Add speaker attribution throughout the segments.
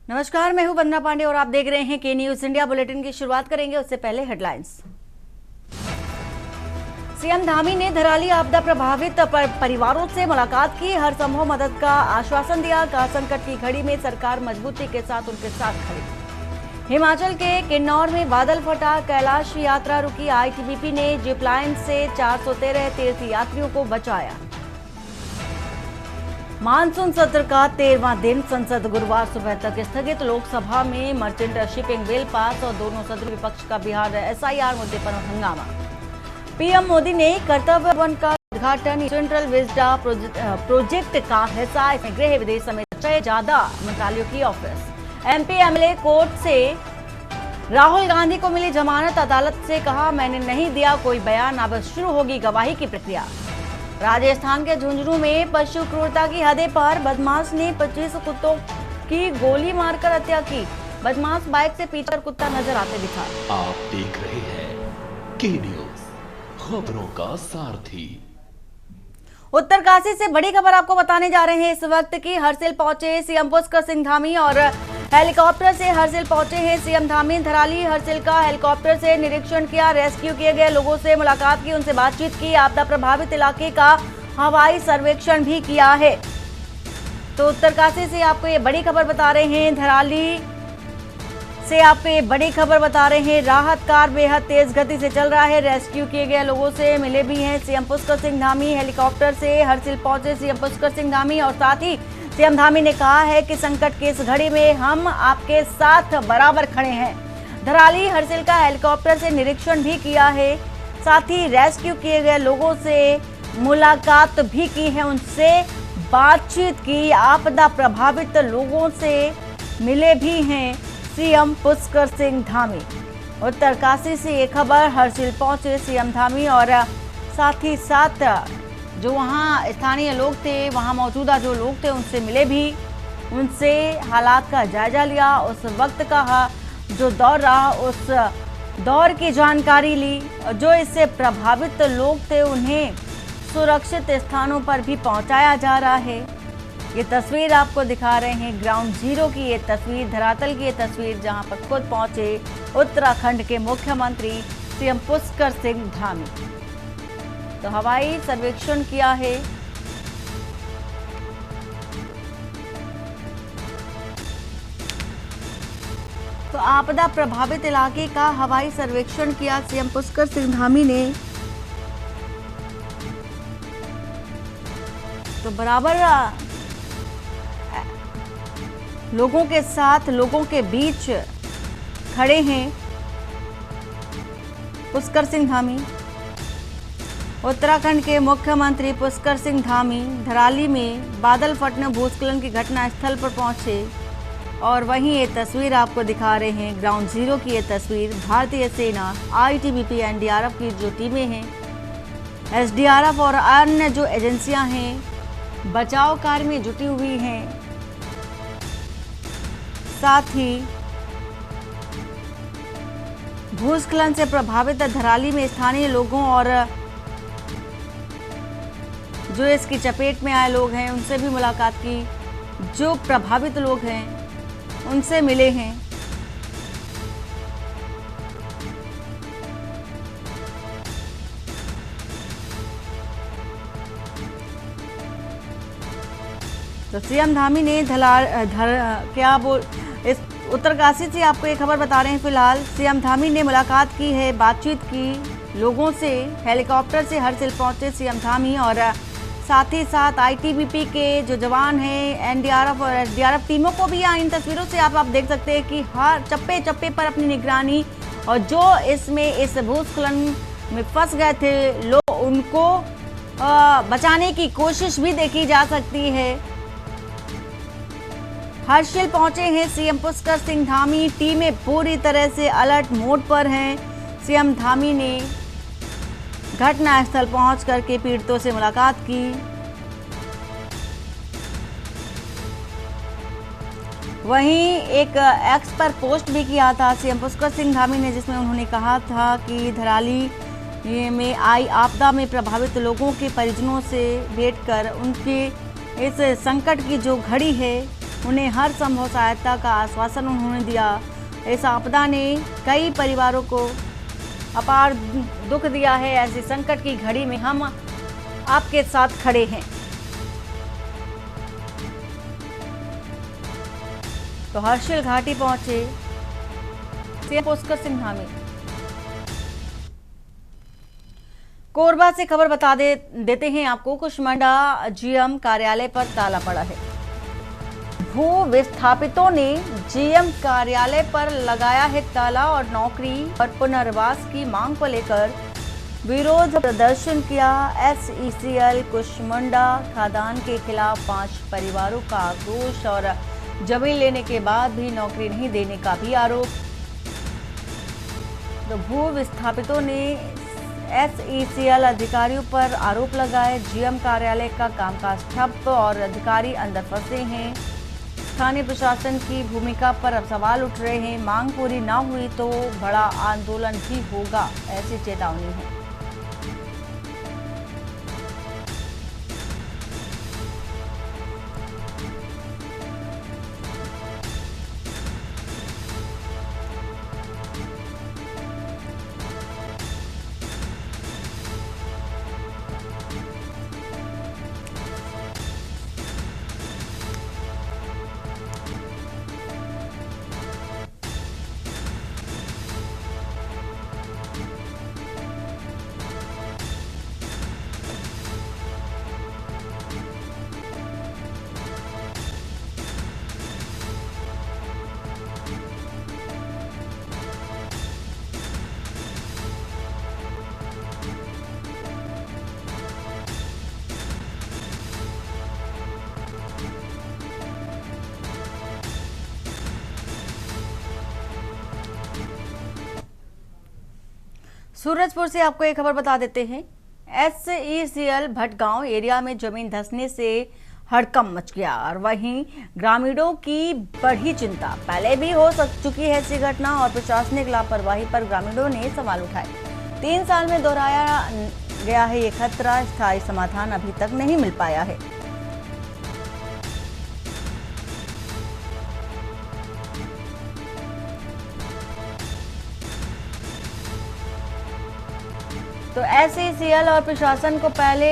Speaker 1: नमस्कार, मैं हूं वंदना पांडे और आप देख रहे हैं के न्यूज इंडिया। बुलेटिन की शुरुआत करेंगे, उससे पहले हेडलाइंस। सीएम धामी ने धराली आपदा प्रभावित परिवारों से मुलाकात की, हर संभव मदद का आश्वासन दिया। कहा, संकट की घड़ी में सरकार मजबूती के साथ उनके साथ खड़ी। हिमाचल के किन्नौर में बादल फटा, कैलाश यात्रा रुकी। आईटीबीपी ने जिप लाइन से 413 तीर्थ यात्रियों को बचाया। मानसून सत्र का 13वां दिन, संसद गुरुवार सुबह तक स्थगित। लोकसभा में मर्चेंट शिपिंग बिल पास और दोनों सदन विपक्ष का बिहार एसआईआर मुद्दे पर हंगामा। पीएम मोदी ने कर्तव्य वन का उद्घाटन, सेंट्रल विजडा प्रोजेक्ट का हिस्सा। इसमें गृह, विदेश समेत 6 ज्यादा मंत्रालयों की ऑफिस। एमपी एमएलए कोर्ट से राहुल गांधी को मिली जमानत, अदालत से कहा मैंने नहीं दिया कोई बयान, अब शुरू होगी गवाही की प्रक्रिया। राजस्थान के झुंझुनू में पशु क्रूरता की हदें पार, बदमाश ने 25 कुत्तों की गोली मारकर हत्या की। बदमाश बाइक से पीछे कुत्ता नजर आते दिखा।
Speaker 2: आप देख रहे हैं के न्यूज, खबरों का सारथी।
Speaker 1: उत्तरकाशी से बड़ी खबर आपको बताने जा रहे हैं इस वक्त की। हरसिल पहुंचे सीएम पुष्कर सिंह धामी और हेलीकॉप्टर से हरसिल पहुंचे हैं सीएम धामी। धराली हरसिल का हेलीकॉप्टर से निरीक्षण किया, रेस्क्यू किए गए लोगों से मुलाकात की, उनसे बातचीत की, आपदा प्रभावित इलाके का हवाई सर्वेक्षण भी किया है। तो उत्तरकाशी से आपको ये बड़ी खबर बता रहे हैं, धराली से आपको ये बड़ी खबर बता रहे हैं। राहत कार्य बेहद तेज गति से चल रहा है, रेस्क्यू किए गए लोगों से मिले भी हैं सीएम पुष्कर सिंह धामी। हेलीकॉप्टर से हरसिल पहुंचे सीएम पुष्कर सिंह धामी और साथ ही सीएम धामी ने कहा है कि संकट की इस घड़ी में हम आपके साथ बराबर खड़े हैं। धराली हरसिल का हेलीकॉप्टर से निरीक्षण भी किया है, साथ ही रेस्क्यू किए गए लोगों से मुलाकात भी की है, उनसे बातचीत की, आपदा प्रभावित लोगों से मिले भी हैं सीएम पुष्कर सिंह धामी। उत्तरकाशी से ये खबर, हरसिल पहुंचे सीएम धामी और साथ ही साथ जो वहाँ स्थानीय लोग थे, वहाँ मौजूदा जो लोग थे उनसे मिले भी, उनसे हालात का जायजा लिया, उस वक्त का जो दौर रहा उस दौर की जानकारी ली। जो इससे प्रभावित लोग थे उन्हें सुरक्षित स्थानों पर भी पहुंचाया जा रहा है। ये तस्वीर आपको दिखा रहे हैं ग्राउंड जीरो की, ये तस्वीर धरातल की, ये तस्वीर जहां पर खुद पहुंचे उत्तराखंड के मुख्यमंत्री सीएम पुष्कर सिंह धामी। तो हवाई सर्वेक्षण किया है। तो आपदा प्रभावित इलाके का हवाई सर्वेक्षण किया सीएम पुष्कर सिंह धामी ने। तो बराबर लोगों के साथ, लोगों के बीच खड़े हैं पुष्कर सिंह धामी। उत्तराखंड के मुख्यमंत्री पुष्कर सिंह धामी धराली में बादल फटने भूस्खलन की घटना स्थल पर पहुंचे और वहीं ये तस्वीर आपको दिखा रहे हैं ग्राउंड जीरो की। ये तस्वीर भारतीय सेना, आईटीबीपी, एनडीआरएफ की जो टीमें हैं, एसडीआरएफ और अन्य जो एजेंसियां हैं बचाव कार्य में जुटी हुई हैं। साथ ही भूस्खलन से प्रभावित धराली में स्थानीय लोगों और जो इसकी चपेट में आए लोग हैं उनसे भी मुलाकात की, जो प्रभावित लोग हैं उनसे मिले हैं। तो सीएम धामी ने इस उत्तरकाशी से आपको एक खबर बता रहे हैं। फिलहाल सीएम धामी ने मुलाकात की है, बातचीत की लोगों से। हेलीकॉप्टर से हरसिल पहुंचे सीएम धामी और साथ ही साथ आईटीबीपी के जो जवान हैं, एनडीआरएफ और एसडीआरएफ टीमों को भी इन तस्वीरों से आप देख सकते हैं कि हर चप्पे चप्पे पर अपनी निगरानी, और जो इसमें इस भूस्खलन में फंस गए थे लोग, उनको बचाने की कोशिश भी देखी जा सकती है। हरसिल पहुंचे हैं सीएम पुष्कर सिंह धामी, टीमें पूरी तरह से अलर्ट मोड पर हैं। सीएम धामी ने घटनास्थल पहुंच करके पीड़ितों से मुलाकात की। वहीं एक एक्स पर पोस्ट भी किया था सीएम पुष्कर सिंह धामी ने, जिसमें उन्होंने कहा था कि धराली में आई आपदा में प्रभावित लोगों के परिजनों से भेंट कर उनके इस संकट की जो घड़ी है उन्हें हर संभव सहायता का आश्वासन उन्होंने दिया। इस आपदा ने कई परिवारों को अपार दुख दिया है। ऐसी संकट की घड़ी में हम आपके साथ खड़े हैं। तो हर्षिल घाटी पहुंचे सीएम पुष्कर सिंह धामी। कोरबा से खबर बता देते हैं आपको। कुशमंडा जीएम कार्यालय पर ताला पड़ा है। भू विस्थापितों ने जीएम कार्यालय पर लगाया है ताला और नौकरी और पुनर्वास की मांग को लेकर विरोध प्रदर्शन किया। एसईसीएल कुशमंडा खदान के खिलाफ 5 परिवारों का आक्रोश और जमीन लेने के बाद भी नौकरी नहीं देने का भी आरोप। तो भू विस्थापितों ने एसईसीएल अधिकारियों पर आरोप लगाए। जीएम कार्यालय का कामकाज ठप और अधिकारी अंदर फंसे हैं। स्थानीय प्रशासन की भूमिका पर अब सवाल उठ रहे हैं। मांग पूरी ना हुई तो बड़ा आंदोलन भी होगा, ऐसी चेतावनी है। सूरजपुर से आपको एक खबर बता देते हैं। एसईसीएल भटगांव एरिया में जमीन धंसने से हड़कंप मच गया और वहीं ग्रामीणों की बढ़ी चिंता। पहले भी हो चुकी है ऐसी घटना और प्रशासनिक लापरवाही पर ग्रामीणों ने सवाल उठाए। 3 साल में दोहराया गया है ये खतरा। स्थायी समाधान अभी तक नहीं मिल पाया है। तो एसईसीएल और प्रशासन को पहले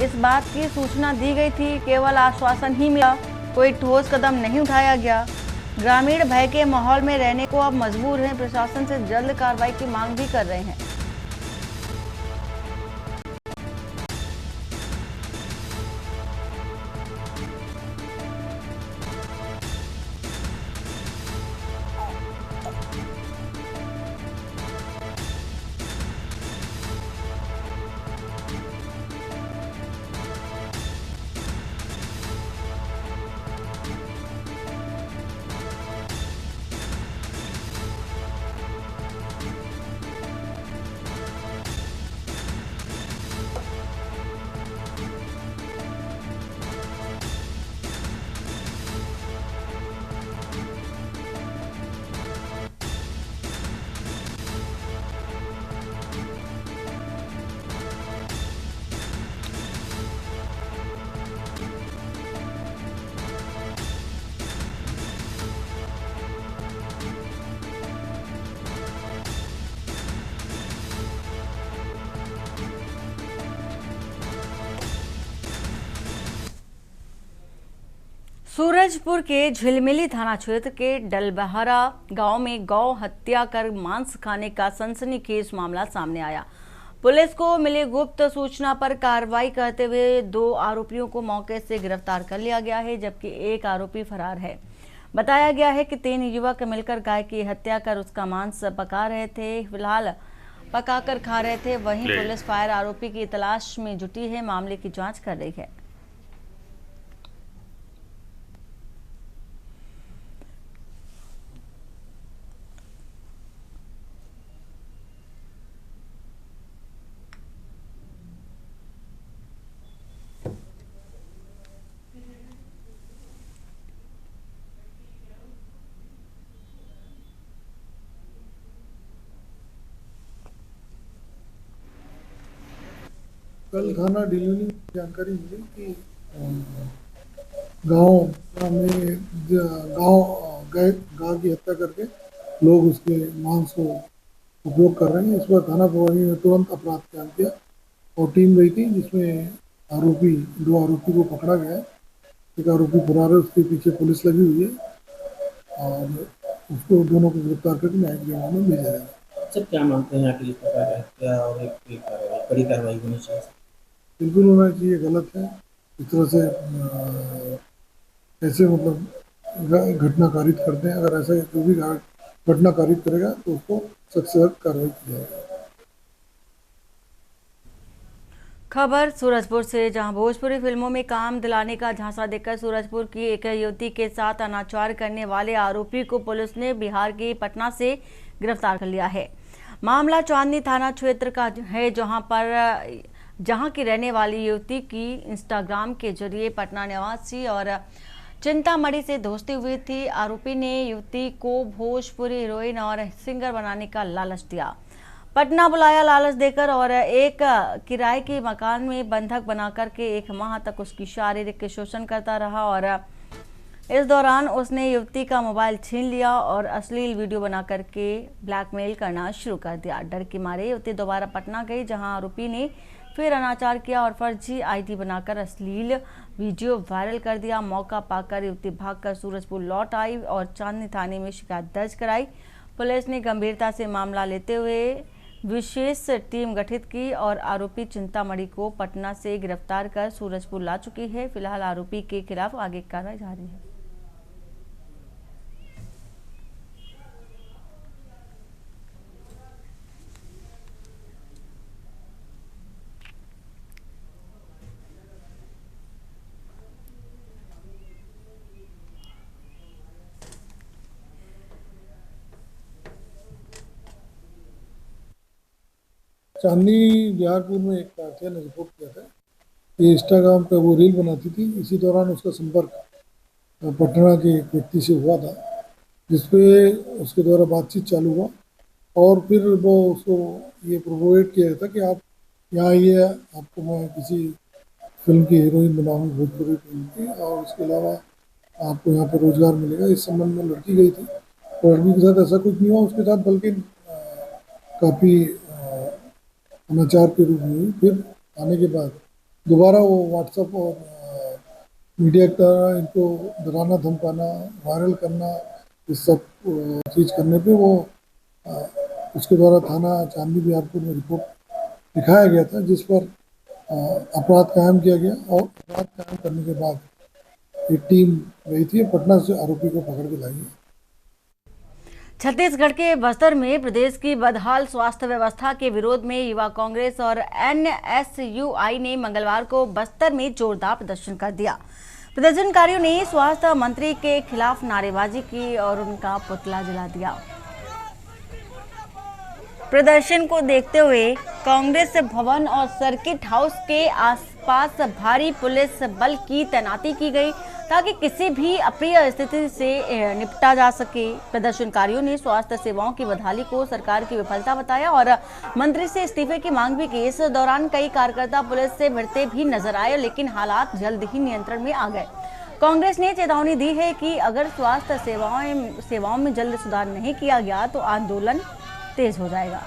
Speaker 1: इस बात की सूचना दी गई थी, केवल आश्वासन ही मिला, कोई ठोस कदम नहीं उठाया गया। ग्रामीण भय के माहौल में रहने को अब मजबूर हैं। प्रशासन से जल्द कार्रवाई की मांग भी कर रहे हैं। सूरजपुर के झिलमिली थाना क्षेत्र के डलबहरा गांव में गौ हत्या कर मांस खाने का सनसनीखेज मामला सामने आया। पुलिस को मिली गुप्त सूचना पर कार्रवाई करते हुए 2 आरोपियों को मौके से गिरफ्तार कर लिया गया है, जबकि 1 आरोपी फरार है। बताया गया है कि 3 युवक मिलकर गाय की हत्या कर उसका मांस पका रहे थे, फिलहाल पकाकर खा रहे थे। वहीं पुलिस फायर आरोपी की तलाश में जुटी है, मामले की जाँच कर रही है।
Speaker 3: कल थाना डिलीवरी में जानकारी मिली कि गांव में गांव गए गाय की हत्या करके लोग उसके मांस को उपयोग कर रहे हैं। इस पर थाना प्रभारी ने तुरंत अपराध कायम किया और टीम गई थी, जिसमें आरोपी 2 आरोपी को पकड़ा गया है। एक आरोपी फरार है, उसके पीछे पुलिस लगी हुई है और उसको दोनों को गिरफ्तार करके न्यायिक रिमांड में भेजा जाएगा।
Speaker 4: सर क्या मानते हैं यहाँ की इस प्रकार हत्या और एक कड़ी कार्रवाई होनी चाहिए?
Speaker 3: बिल्कुल होना चाहिए, गलत है इस तरह से ऐसे मतलब घटना कारित करते हैं। अगर ऐसा जो भी घटना कारित करेगा तो उसको सख्त से सख्त कार्रवाई की जाएगी।
Speaker 1: खबर सूरजपुर से, जहां भोजपुरी फिल्मों में काम दिलाने का झांसा देकर सूरजपुर की एक युवती के साथ अनाचार करने वाले आरोपी को पुलिस ने बिहार के पटना से गिरफ्तार कर लिया है। मामला चांदनी थाना क्षेत्र का है, जहां की रहने वाली युवती की इंस्टाग्राम के जरिए पटना निवासी और चिंतामणि से दोस्ती हुई थी। आरोपी ने युवती को भोजपुरी हीरोइन और सिंगर बनाने का लालच दिया। पटना बुलाया लालच देकर और एक किराए के मकान में बंधक बनाकर के 1 माह तक उसकी शारीरिक शोषण करता रहा और इस दौरान उसने युवती का मोबाइल छीन लिया और अश्लील वीडियो बना करके ब्लैकमेल करना शुरू कर दिया। डर के मारे युवती दोबारा पटना गई, जहां आरोपी ने फिर अनाचार किया और फर्जी आईडी बनाकर अश्लील वीडियो वायरल कर दिया। मौका पाकर युवती भागकर सूरजपुर लौट आई और चांदनी थाने में शिकायत दर्ज कराई। पुलिस ने गंभीरता से मामला लेते हुए विशेष टीम गठित की और आरोपी चिंतामणि को पटना से गिरफ्तार कर सूरजपुर ला चुकी है। फिलहाल आरोपी के खिलाफ आगे की कार्रवाई जारी है।
Speaker 3: चांदनी बिहारपुर में एक पार्थिया ने रिपोर्ट किया था कि इंस्टाग्राम पे वो रील बनाती थी। इसी दौरान उसका संपर्क पटना के एक व्यक्ति से हुआ था, जिसपे उसके द्वारा बातचीत चालू हुआ और फिर वो उसको ये प्रोवोकेट किया था कि आप यहाँ आइए, आपको मैं किसी फिल्म की हीरोइन बनाऊंगी, भोजपुरी फिल्म की, और उसके अलावा आपको यहाँ पर रोजगार मिलेगा। इस संबंध में लड़की गई थी और लड़की के साथ ऐसा कुछ नहीं हुआ उसके साथ, बल्कि काफ़ी अनाचार के रूप में हुई। फिर आने के बाद दोबारा वो व्हाट्सएप और मीडिया का इनको डराना धमकाना, वायरल करना, इस सब चीज़ करने पे वो उसके द्वारा थाना चांदनी बिहारपुर में रिपोर्ट लिखाया गया था, जिस पर अपराध कायम किया गया और अपराध कायम करने के बाद एक टीम गई थी पटना से, आरोपी को पकड़ के लाई है।
Speaker 1: छत्तीसगढ़ के बस्तर में प्रदेश की बदहाल स्वास्थ्य व्यवस्था के विरोध में युवा कांग्रेस और एनएसयूआई ने मंगलवार को बस्तर में जोरदार प्रदर्शन कर दिया। प्रदर्शनकारियों ने स्वास्थ्य मंत्री के खिलाफ नारेबाजी की और उनका पुतला जला दिया। प्रदर्शन को देखते हुए कांग्रेस भवन और सर्किट हाउस के आसपास भारी पुलिस बल की तैनाती की गई ताकि किसी भी अप्रिय स्थिति से निपटा जा सके। प्रदर्शनकारियों ने स्वास्थ्य सेवाओं की बदहाली को सरकार की विफलता बताया और मंत्री से इस्तीफे की मांग भी की। इस दौरान कई कार्यकर्ता पुलिस से भिड़ते भी नजर आए, लेकिन हालात जल्द ही नियंत्रण में आ गए। कांग्रेस ने चेतावनी दी है कि अगर स्वास्थ्य सेवाओं में जल्द सुधार नहीं किया गया तो आंदोलन तेज हो जाएगा।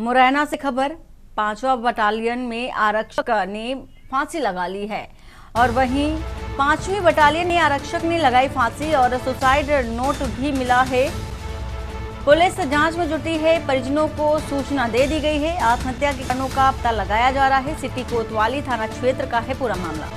Speaker 1: मुरैना से खबर, 5वां बटालियन में आरक्षक ने फांसी लगा ली है और वहीं 5वीं बटालियन में आरक्षक ने लगाई फांसी और सुसाइड नोट भी मिला है। पुलिस जांच में जुटी है, परिजनों को सूचना दे दी गई है। आत्महत्या के कारणों का पता लगाया जा रहा है। सिटी कोतवाली थाना क्षेत्र का है पूरा मामला।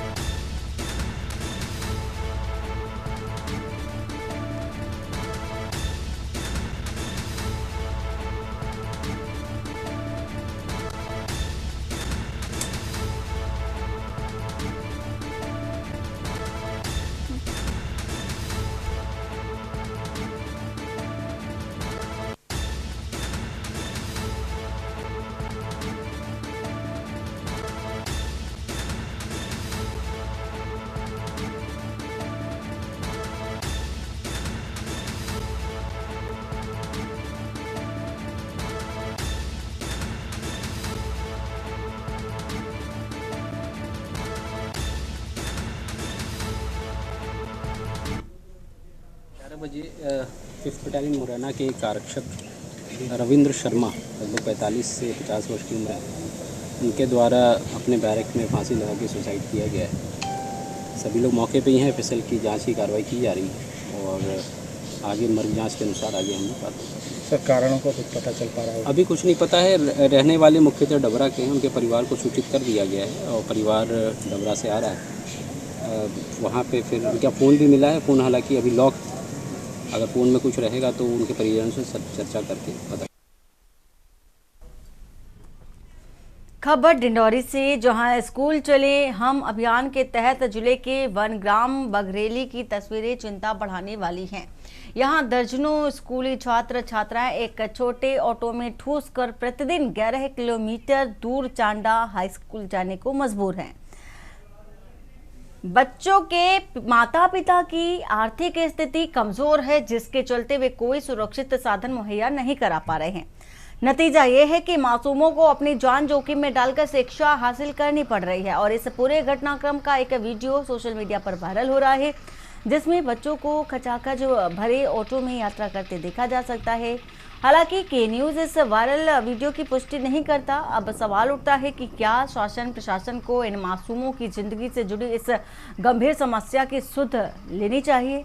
Speaker 5: बजे 5th बटालियन मुरैना के एक आरक्षक रविंद्र शर्मा लगभग 45 से 50 वर्ष की उम्र है, उनके द्वारा अपने बैरक में फांसी लगा के सुसाइड किया गया है। सभी लोग मौके पे ही हैं। एफएसएल की जांच की कार्रवाई की जा रही है और आगे मर्ग जांच के अनुसार आगे हम लोग बात करेंगे।
Speaker 4: सर कारणों का कुछ पता चल पा रहा है?
Speaker 5: अभी कुछ नहीं पता है। रहने वाले मुख्यतः डबरा के हैं, उनके परिवार को सूचित कर दिया गया है और परिवार डबरा से आ रहा है। वहाँ पे फिर उनका फ़ोन भी मिला है। फ़ोन हालांकि अभी लॉक, अगर फ़ोन में कुछ रहेगा तो उनके परिजनों से चर्चा करके पता।
Speaker 1: खबर डिंडौरी से, जहां स्कूल चले हम अभियान के तहत जिले के वनग्राम बघरेली की तस्वीरें चिंता बढ़ाने वाली हैं। यहां दर्जनों स्कूली छात्र छात्राएं एक छोटे ऑटो में ठूस कर प्रतिदिन 11 किलोमीटर दूर चांडा हाई स्कूल जाने को मजबूर हैं। बच्चों के माता पिता की आर्थिक स्थिति कमजोर है, जिसके चलते वे कोई सुरक्षित साधन मुहैया नहीं करा पा रहे हैं। नतीजा ये है कि मासूमों को अपनी जान जोखिम में डालकर शिक्षा हासिल करनी पड़ रही है। और इस पूरे घटनाक्रम का एक वीडियो सोशल मीडिया पर वायरल हो रहा है, जिसमें बच्चों को खचाखच भरे ऑटो में यात्रा करते देखा जा सकता है। हालांकि के न्यूज़ इस वायरल वीडियो की पुष्टि नहीं करता। अब सवाल उठता है कि क्या शासन प्रशासन को इन मासूमों की जिंदगी से जुड़ी इस गंभीर समस्या की सुध लेनी चाहिए।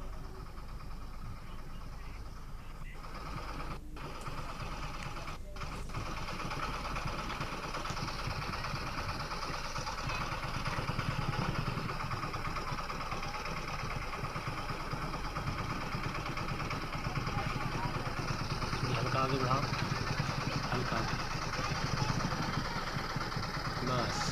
Speaker 5: हल्का आगे बढ़ाओ, हल्का बस।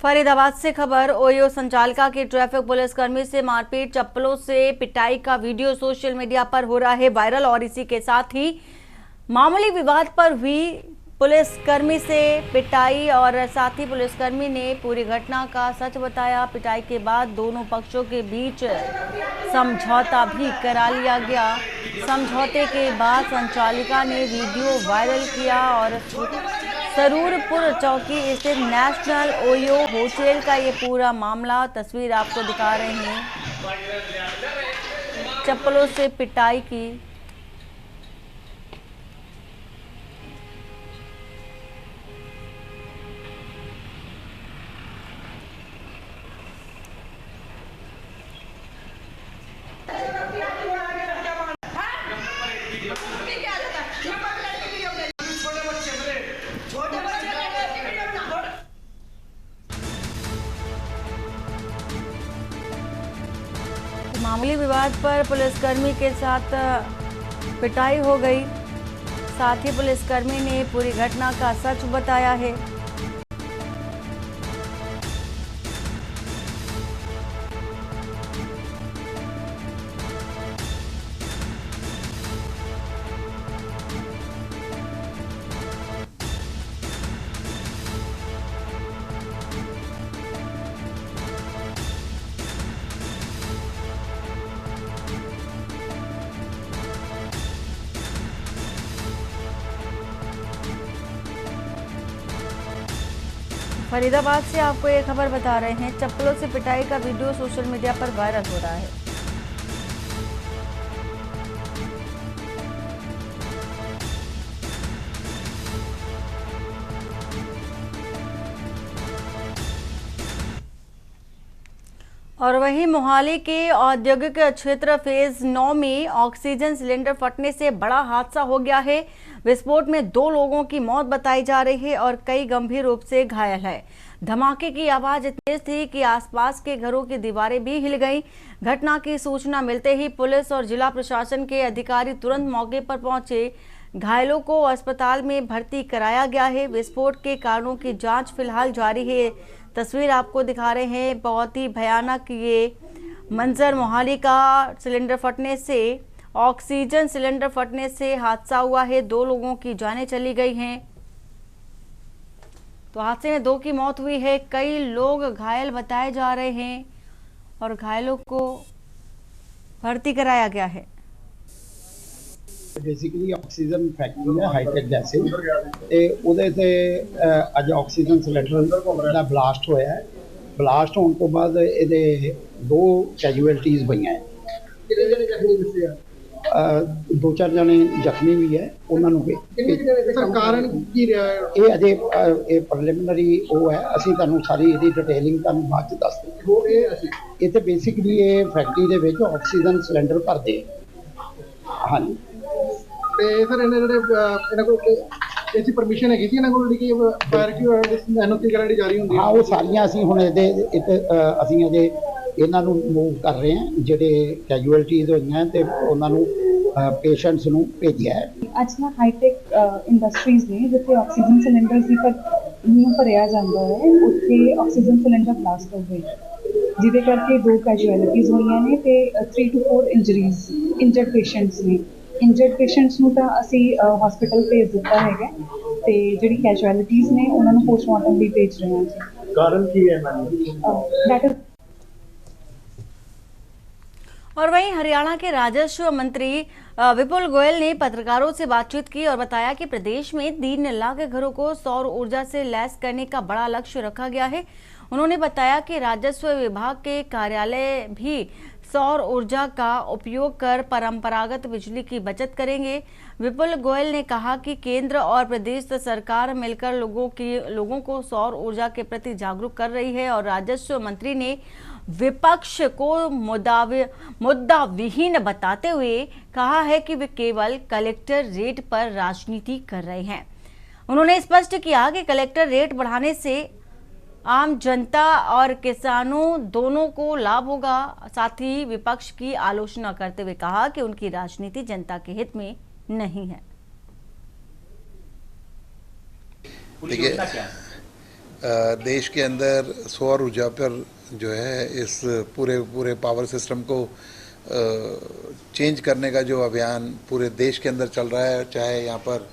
Speaker 1: फरीदाबाद से खबर, ओयो संचालिका की ट्रैफिक पुलिसकर्मी से मारपीट, चप्पलों से पिटाई का वीडियो सोशल मीडिया पर हो रहा है वायरल। और इसी के साथ ही मामूली विवाद पर हुई पुलिसकर्मी से पिटाई और साथ ही पुलिसकर्मी ने पूरी घटना का सच बताया। पिटाई के बाद दोनों पक्षों के बीच समझौता भी करा लिया गया। समझौते के बाद संचालिका ने वीडियो वायरल किया और सरूरपुर चौकी स्थित नेशनल ओयो होटल का ये पूरा मामला तस्वीर आपको दिखा रहे हैं। चप्पलों से पिटाई की। मामूली विवाद पर पुलिसकर्मी के साथ पिटाई हो गई। साथ ही पुलिसकर्मी ने पूरी घटना का सच बताया है। फरीदाबाद से आपको ये खबर बता रहे हैं, चप्पलों से पिटाई का वीडियो सोशल मीडिया पर वायरल हो रहा है। और वहीं मोहाली के औद्योगिक क्षेत्र फेज 9 में ऑक्सीजन सिलेंडर फटने से बड़ा हादसा हो गया है। विस्फोट में 2 लोगों की मौत बताई जा रही है और कई गंभीर रूप से घायल है। धमाके की आवाज इतनी तेज थी कि आसपास के घरों की दीवारें भी हिल गईं। घटना की सूचना मिलते ही पुलिस और जिला प्रशासन के अधिकारी तुरंत मौके पर पहुंचे। घायलों को अस्पताल में भर्ती कराया गया है। विस्फोट के कारणों की जांच फिलहाल जारी है। तस्वीर आपको दिखा रहे हैं, बहुत ही भयानक ये मंजर मोहाली का सिलेंडर फटने से, ऑक्सीजन सिलेंडर फटने से हादसा हुआ है। 2 लोगों की जानें चली गई हैं। तो हादसे में 2 की मौत हुई है, कई लोग घायल बताए जा रहे हैं और घायलों को भर्ती कराया गया है।
Speaker 6: बेसिकली ऑक्सीजन फैक्ट्री है हाईटेक जैसे ਤੇ ਉਹਦੇ ਤੇ ਅੱਜ ਆਕਸੀਜਨ ਸਿਲੰਡਰ ਦਾ ਬਲਾਸਟ ਹੋਇਆ ਹੈ। ਬਲਾਸਟ ਹੋਣ ਤੋਂ ਬਾਅਦ ਇਹਦੇ 2 ਕੈਜੂਅਲਟੀਜ਼ ਹੋਈਆਂ ਹੈ। ਕਿੰਨੇ ਜਣੇ ਜ਼ਖਮੀ ਦੱਸੇ ਆ? 2-4 ਜਣੇ ਜ਼ਖਮੀ ਵੀ ਹੈ। ਉਹਨਾਂ ਨੂੰ ਕਾਰਨ ਕੀ ਰਿਹਾ ਇਹ ਅਜੇ ਇਹ ਪ੍ਰੀਲਿਮਿਨਰੀ ਉਹ ਹੈ। ਅਸੀਂ ਤੁਹਾਨੂੰ ਸਾਰੀ ਇਹਦੀ ਡਿਟੇਲਿੰਗ ਤੁਹਾਨੂੰ ਬਾਅਦ ਚ ਦੱਸ ਦਿੰਦੇ। ਇਹ ਤੇ ਬੇਸਿਕਲੀ ਇਹ ਫੈਕਟਰੀ ਦੇ ਵਿੱਚ ਆਕਸੀਜਨ ਸਿਲੰਡਰ ਭਰਦੇ ਹਾਂਜੀ। ਤੇ ਸਰ ਇਹਨਾਂ ਕੋਲ ਐਸੀ ਪਰਮਿਸ਼ਨ ਹੈਗੀ ਸੀ ਇਹਨਾਂ ਕੋਲ ਜਿਹੜੀ ਕਿ ਫਾਇਰ ਕੀ ਐਨਓਸੀ ਵਗੈਰਾ ਜਿਹੜੀ ਜਾਰੀ ਹੁੰਦੀ ਹੈ? ਹਾਂ ਉਹ ਸਾਰੀਆਂ ਅਸੀਂ ਹੁਣ ਇਹਦੇ ਅਸੀਂ ਅਜੇ ਇਹਨਾਂ ਨੂੰ ਮੂਵ ਕਰ ਰਹੇ ਹਾਂ ਜਿਹੜੇ ਕੈਜੂਅਲਟੀਜ਼ ਹੋਈਆਂ ਤੇ ਉਹਨਾਂ ਨੂੰ ਪੇਸ਼ੈਂਟਸ ਨੂੰ ਭੇਜਿਆ ਹੈ।
Speaker 7: ਅੱਜ ਨਾ ਹਾਈਟੈਕ ਇੰਡਸਟਰੀਜ਼ ਨੇ ਜਿੱਥੇ ਆਕਸੀਜਨ ਸਿਲੰਡਰਸ ਦੀ ਭਰਿਆ ਜਾਂਦਾ ਹੈ ਉੱਥੇ ਆਕਸੀਜਨ ਸਿਲੰਡਰ ਬਲਾਸਟ ਹੋ ਗਈ ਜਿਹਦੇ ਕਰਕੇ 2 ਕੈਜੂਅਲਟੀਜ਼ ਹੋਈਆਂ ਨੇ ਤੇ 3 to 4 ਇੰਜਰਡ ਪੇਸ਼ੈਂਟਸ ਨੇ। ਇੰਜਰਡ ਪੇਸ਼ੈਂਟਸ ਨੂੰ ਤਾਂ ਅਸੀਂ ਹਸਪੀਟਲ ਭੇਜ ਦਿੱਤਾ ਹੈਗਾ ਤੇ ਜਿਹੜੀ ਕੈਜੂਅਲਟੀਜ਼ ਨੇ ਉਹਨਾਂ ਨੂੰ ਪੋਸਟਮਾਰਟਮ ਲਈ ਭੇਜ ਰਹੇ ਹਾਂ ਜੀ। ਕਾਰਨ ਕੀ ਹੈ ਮੈਮ?
Speaker 1: और वहीं हरियाणा के राजस्व मंत्री विपुल गोयल ने पत्रकारों से बातचीत की और बताया कि प्रदेश में 3 लाख घरों को सौर ऊर्जा से लैस करने का बड़ा लक्ष्य रखा गया है। उन्होंने बताया कि राजस्व विभाग के कार्यालय भी सौर ऊर्जा का उपयोग कर परंपरागत बिजली की बचत करेंगे। विपुल गोयल ने कहा कि केंद्र और प्रदेश सरकार मिलकर लोगों को सौर ऊर्जा के प्रति जागरूक कर रही है और राजस्व मंत्री ने विपक्ष को मुद्दा विहीन बताते हुए कहा है कि वे केवल कलेक्टर रेट पर राजनीति कर रहे हैं। उन्होंने स्पष्ट किया कि कलेक्टर रेट बढ़ाने से आम जनता और किसानों दोनों को लाभ होगा। साथ ही विपक्ष की आलोचना करते हुए कहा कि उनकी राजनीति जनता के हित में नहीं है।
Speaker 8: देखिए देश के अंदर सौर ऊर्जा पर जो है इस पूरे पावर सिस्टम को चेंज करने का जो अभियान पूरे देश के अंदर चल रहा है, चाहे यहाँ पर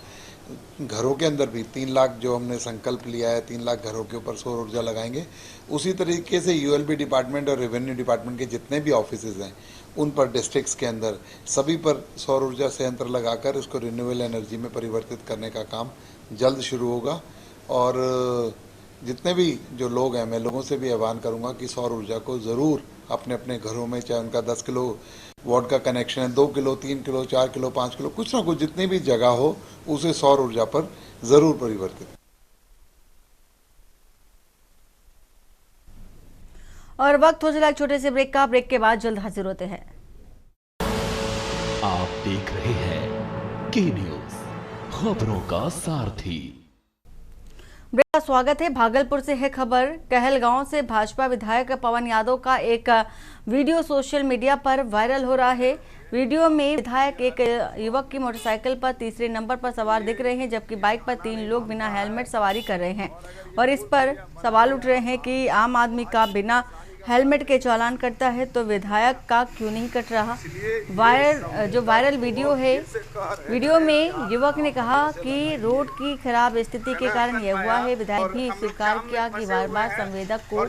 Speaker 8: घरों के अंदर भी 3 लाख जो हमने संकल्प लिया है 3 लाख घरों के ऊपर सौर ऊर्जा लगाएंगे, उसी तरीके से यूएलबी डिपार्टमेंट और रेवेन्यू डिपार्टमेंट के जितने भी ऑफिसेज हैं उन पर डिस्ट्रिक्ट्स के अंदर सभी पर सौर ऊर्जा संयंत्र लगाकर इसको रिन्यूएबल एनर्जी में परिवर्तित करने का काम जल्द शुरू होगा। और जितने भी जो लोग हैं मैं लोगों से भी आह्वान करूंगा कि सौर ऊर्जा को ज़रूर अपने अपने घरों में, चाहे उनका 10 किलो वाट का कनेक्शन है, 2 किलो 3 किलो 4 किलो 5 किलो कुछ ना कुछ जितनी भी जगह हो उसे सौर ऊर्जा पर ज़रूर परिवर्तित।
Speaker 1: और वक्त हो चला एक छोटे से ब्रेक का। ब्रेक के बाद जल्द हाजिर होते हैं।
Speaker 2: आप देख रहे हैं के न्यूज़, खबरों का सारथी।
Speaker 1: ब्रेक का स्वागत है। भागलपुर से है खबर। कहलगांव से भाजपा विधायक पवन यादव का एक वीडियो सोशल मीडिया पर वायरल हो रहा है। वीडियो में विधायक एक युवक की मोटरसाइकिल पर 3रे नंबर पर सवार दिख रहे हैं, जबकि बाइक पर 3 लोग बिना हेलमेट सवारी कर रहे हैं और इस पर सवाल उठ रहे हैं कि आम आदमी का बिना हेलमेट के चालान कटता है तो विधायक का क्यों नहीं कट रहा। वायरल वीडियो है। वीडियो में युवक ने कहा कि रोड की खराब स्थिति के कारण यह हुआ है। विधायक भी स्वीकार किया कि बार बार संवेदक को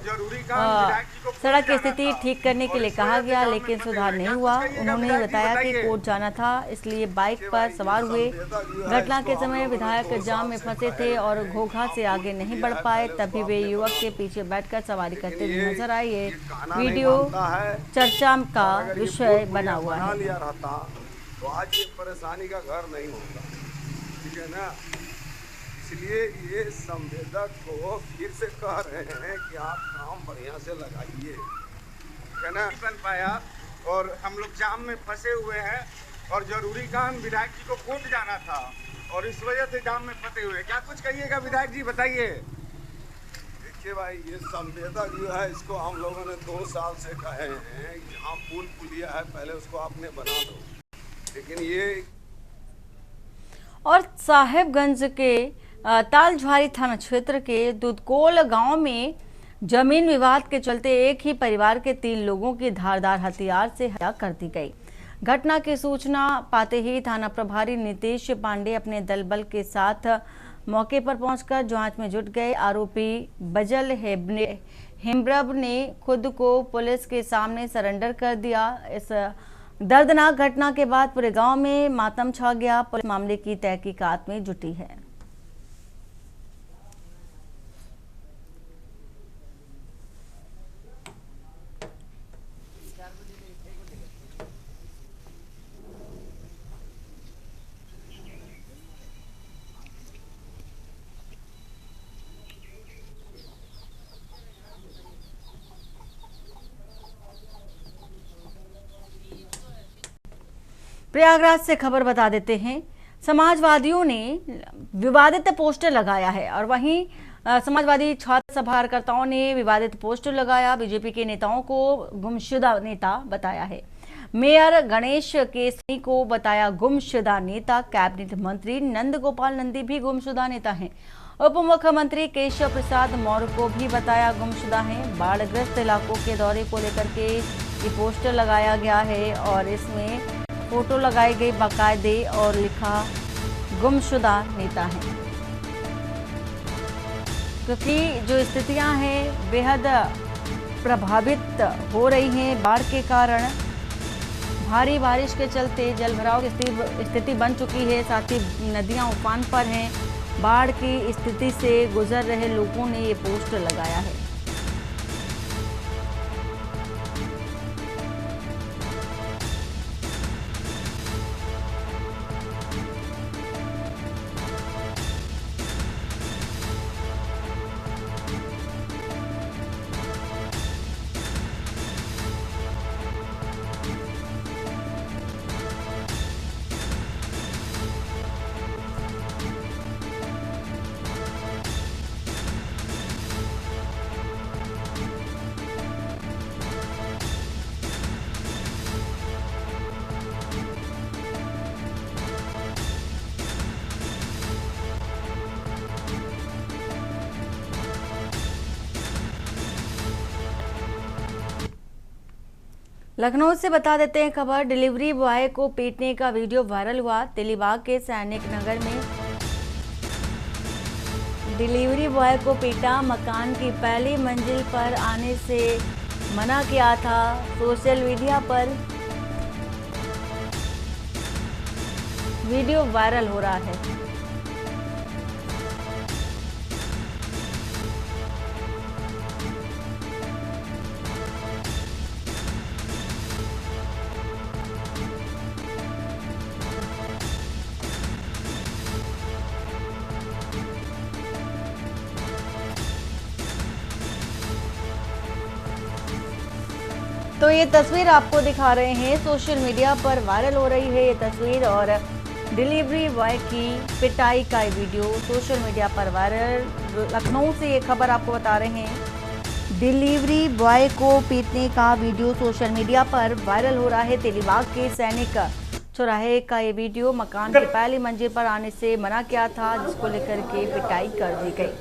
Speaker 1: सड़क की स्थिति ठीक करने के लिए कहा गया लेकिन सुधार नहीं हुआ। उन्होंने बताया कि कोर्ट जाना था इसलिए बाइक पर सवार हुए। घटना के समय विधायक जाम में फंसे थे और घोघा से आगे नहीं बढ़ पाए, तभी वे युवक के पीछे बैठकर सवारी करते हुए नजर आए। वीडियो चर्चा का विषय बना हुआ है।
Speaker 9: तो आज ये परेशानी का घर नहीं होता, ठीक है ना। इसलिए ये संवेदक को फिर से कह रहे हैं कि आप काम बढ़िया से लगाइए, ठीक है ना। बन पाया और हम लोग जाम में फंसे हुए हैं और जरूरी काम विधायक जी को कोर्ट जाना था और इस वजह से जाम में फंसे हुए। क्या कुछ कहिएगा विधायक जी, बताइए। देखिए भाई, ये संवेदक जो है इसको हम लोगों ने 2 साल से कहे हैं यहाँ पुल पुलिया है पहले उसको आपने बना दो, लेकिन ये।
Speaker 1: और साहेबगंज के तालझारी थाना क्षेत्र के दुधकोल गांव में जमीन विवाद के चलते एक ही परिवार के 3 लोगों की धारदार हथियार से हत्या कर दी गई। घटना की सूचना पाते ही थाना प्रभारी नितेश पांडे अपने दल बल के साथ मौके पर पहुंचकर जांच में जुट गए। आरोपी बजल हेम्ब्रब ने खुद को पुलिस के सामने सरेंडर कर दिया। इस दर्दनाक घटना के बाद पूरे गांव में मातम छा गया। पुलिस मामले की तहकीकात में जुटी है। प्रयागराज से खबर बता देते हैं। समाजवादियों ने विवादित पोस्टर लगाया है और वहीं समाजवादी छात्र सभा कार्यकर्ताओं ने विवादित पोस्टर लगाया। बीजेपी के नेताओं को गुमशुदा नेता बताया है। मेयर गणेश केसरी को बताया गुमशुदा नेता। कैबिनेट मंत्री नंद गोपाल नंदी भी गुमशुदा नेता हैं। उप मुख्यमंत्री केशव प्रसाद मौर्य को भी बताया गुमशुदा हैं। बाढ़ग्रस्त इलाकों के दौरे को लेकर के ये पोस्टर लगाया गया है और इसमें फोटो लगाई गई बाकायदे और लिखा गुमशुदा नेता हैं, क्योंकि जो स्थितियां हैं बेहद प्रभावित हो रही हैं। बाढ़ के कारण भारी बारिश के चलते जलभराव की स्थिति बन चुकी है। साथ ही नदियां उफान पर हैं। बाढ़ की स्थिति से गुजर रहे लोगों ने ये पोस्टर लगाया है। लखनऊ से बता देते हैं खबर। डिलीवरी बॉय को पीटने का वीडियो वायरल हुआ। तेलीबाग के सैनिक नगर में डिलीवरी बॉय को पीटा। मकान की पहली मंजिल पर आने से मना किया था। सोशल मीडिया पर वीडियो वायरल हो रहा है। तो ये तस्वीर आपको दिखा रहे हैं, सोशल मीडिया पर वायरल हो रही है ये तस्वीर और डिलीवरी बॉय की पिटाई का वीडियो सोशल मीडिया पर वायरल। लखनऊ से ये खबर आपको बता रहे हैं। डिलीवरी बॉय को पीटने का वीडियो सोशल मीडिया पर वायरल हो रहा है। तेलीबाग के सैनिक चौराहे का ये वीडियो मकान की पहली मंजिल पर आने से मना किया था, जिसको लेकर के पिटाई कर दी गई।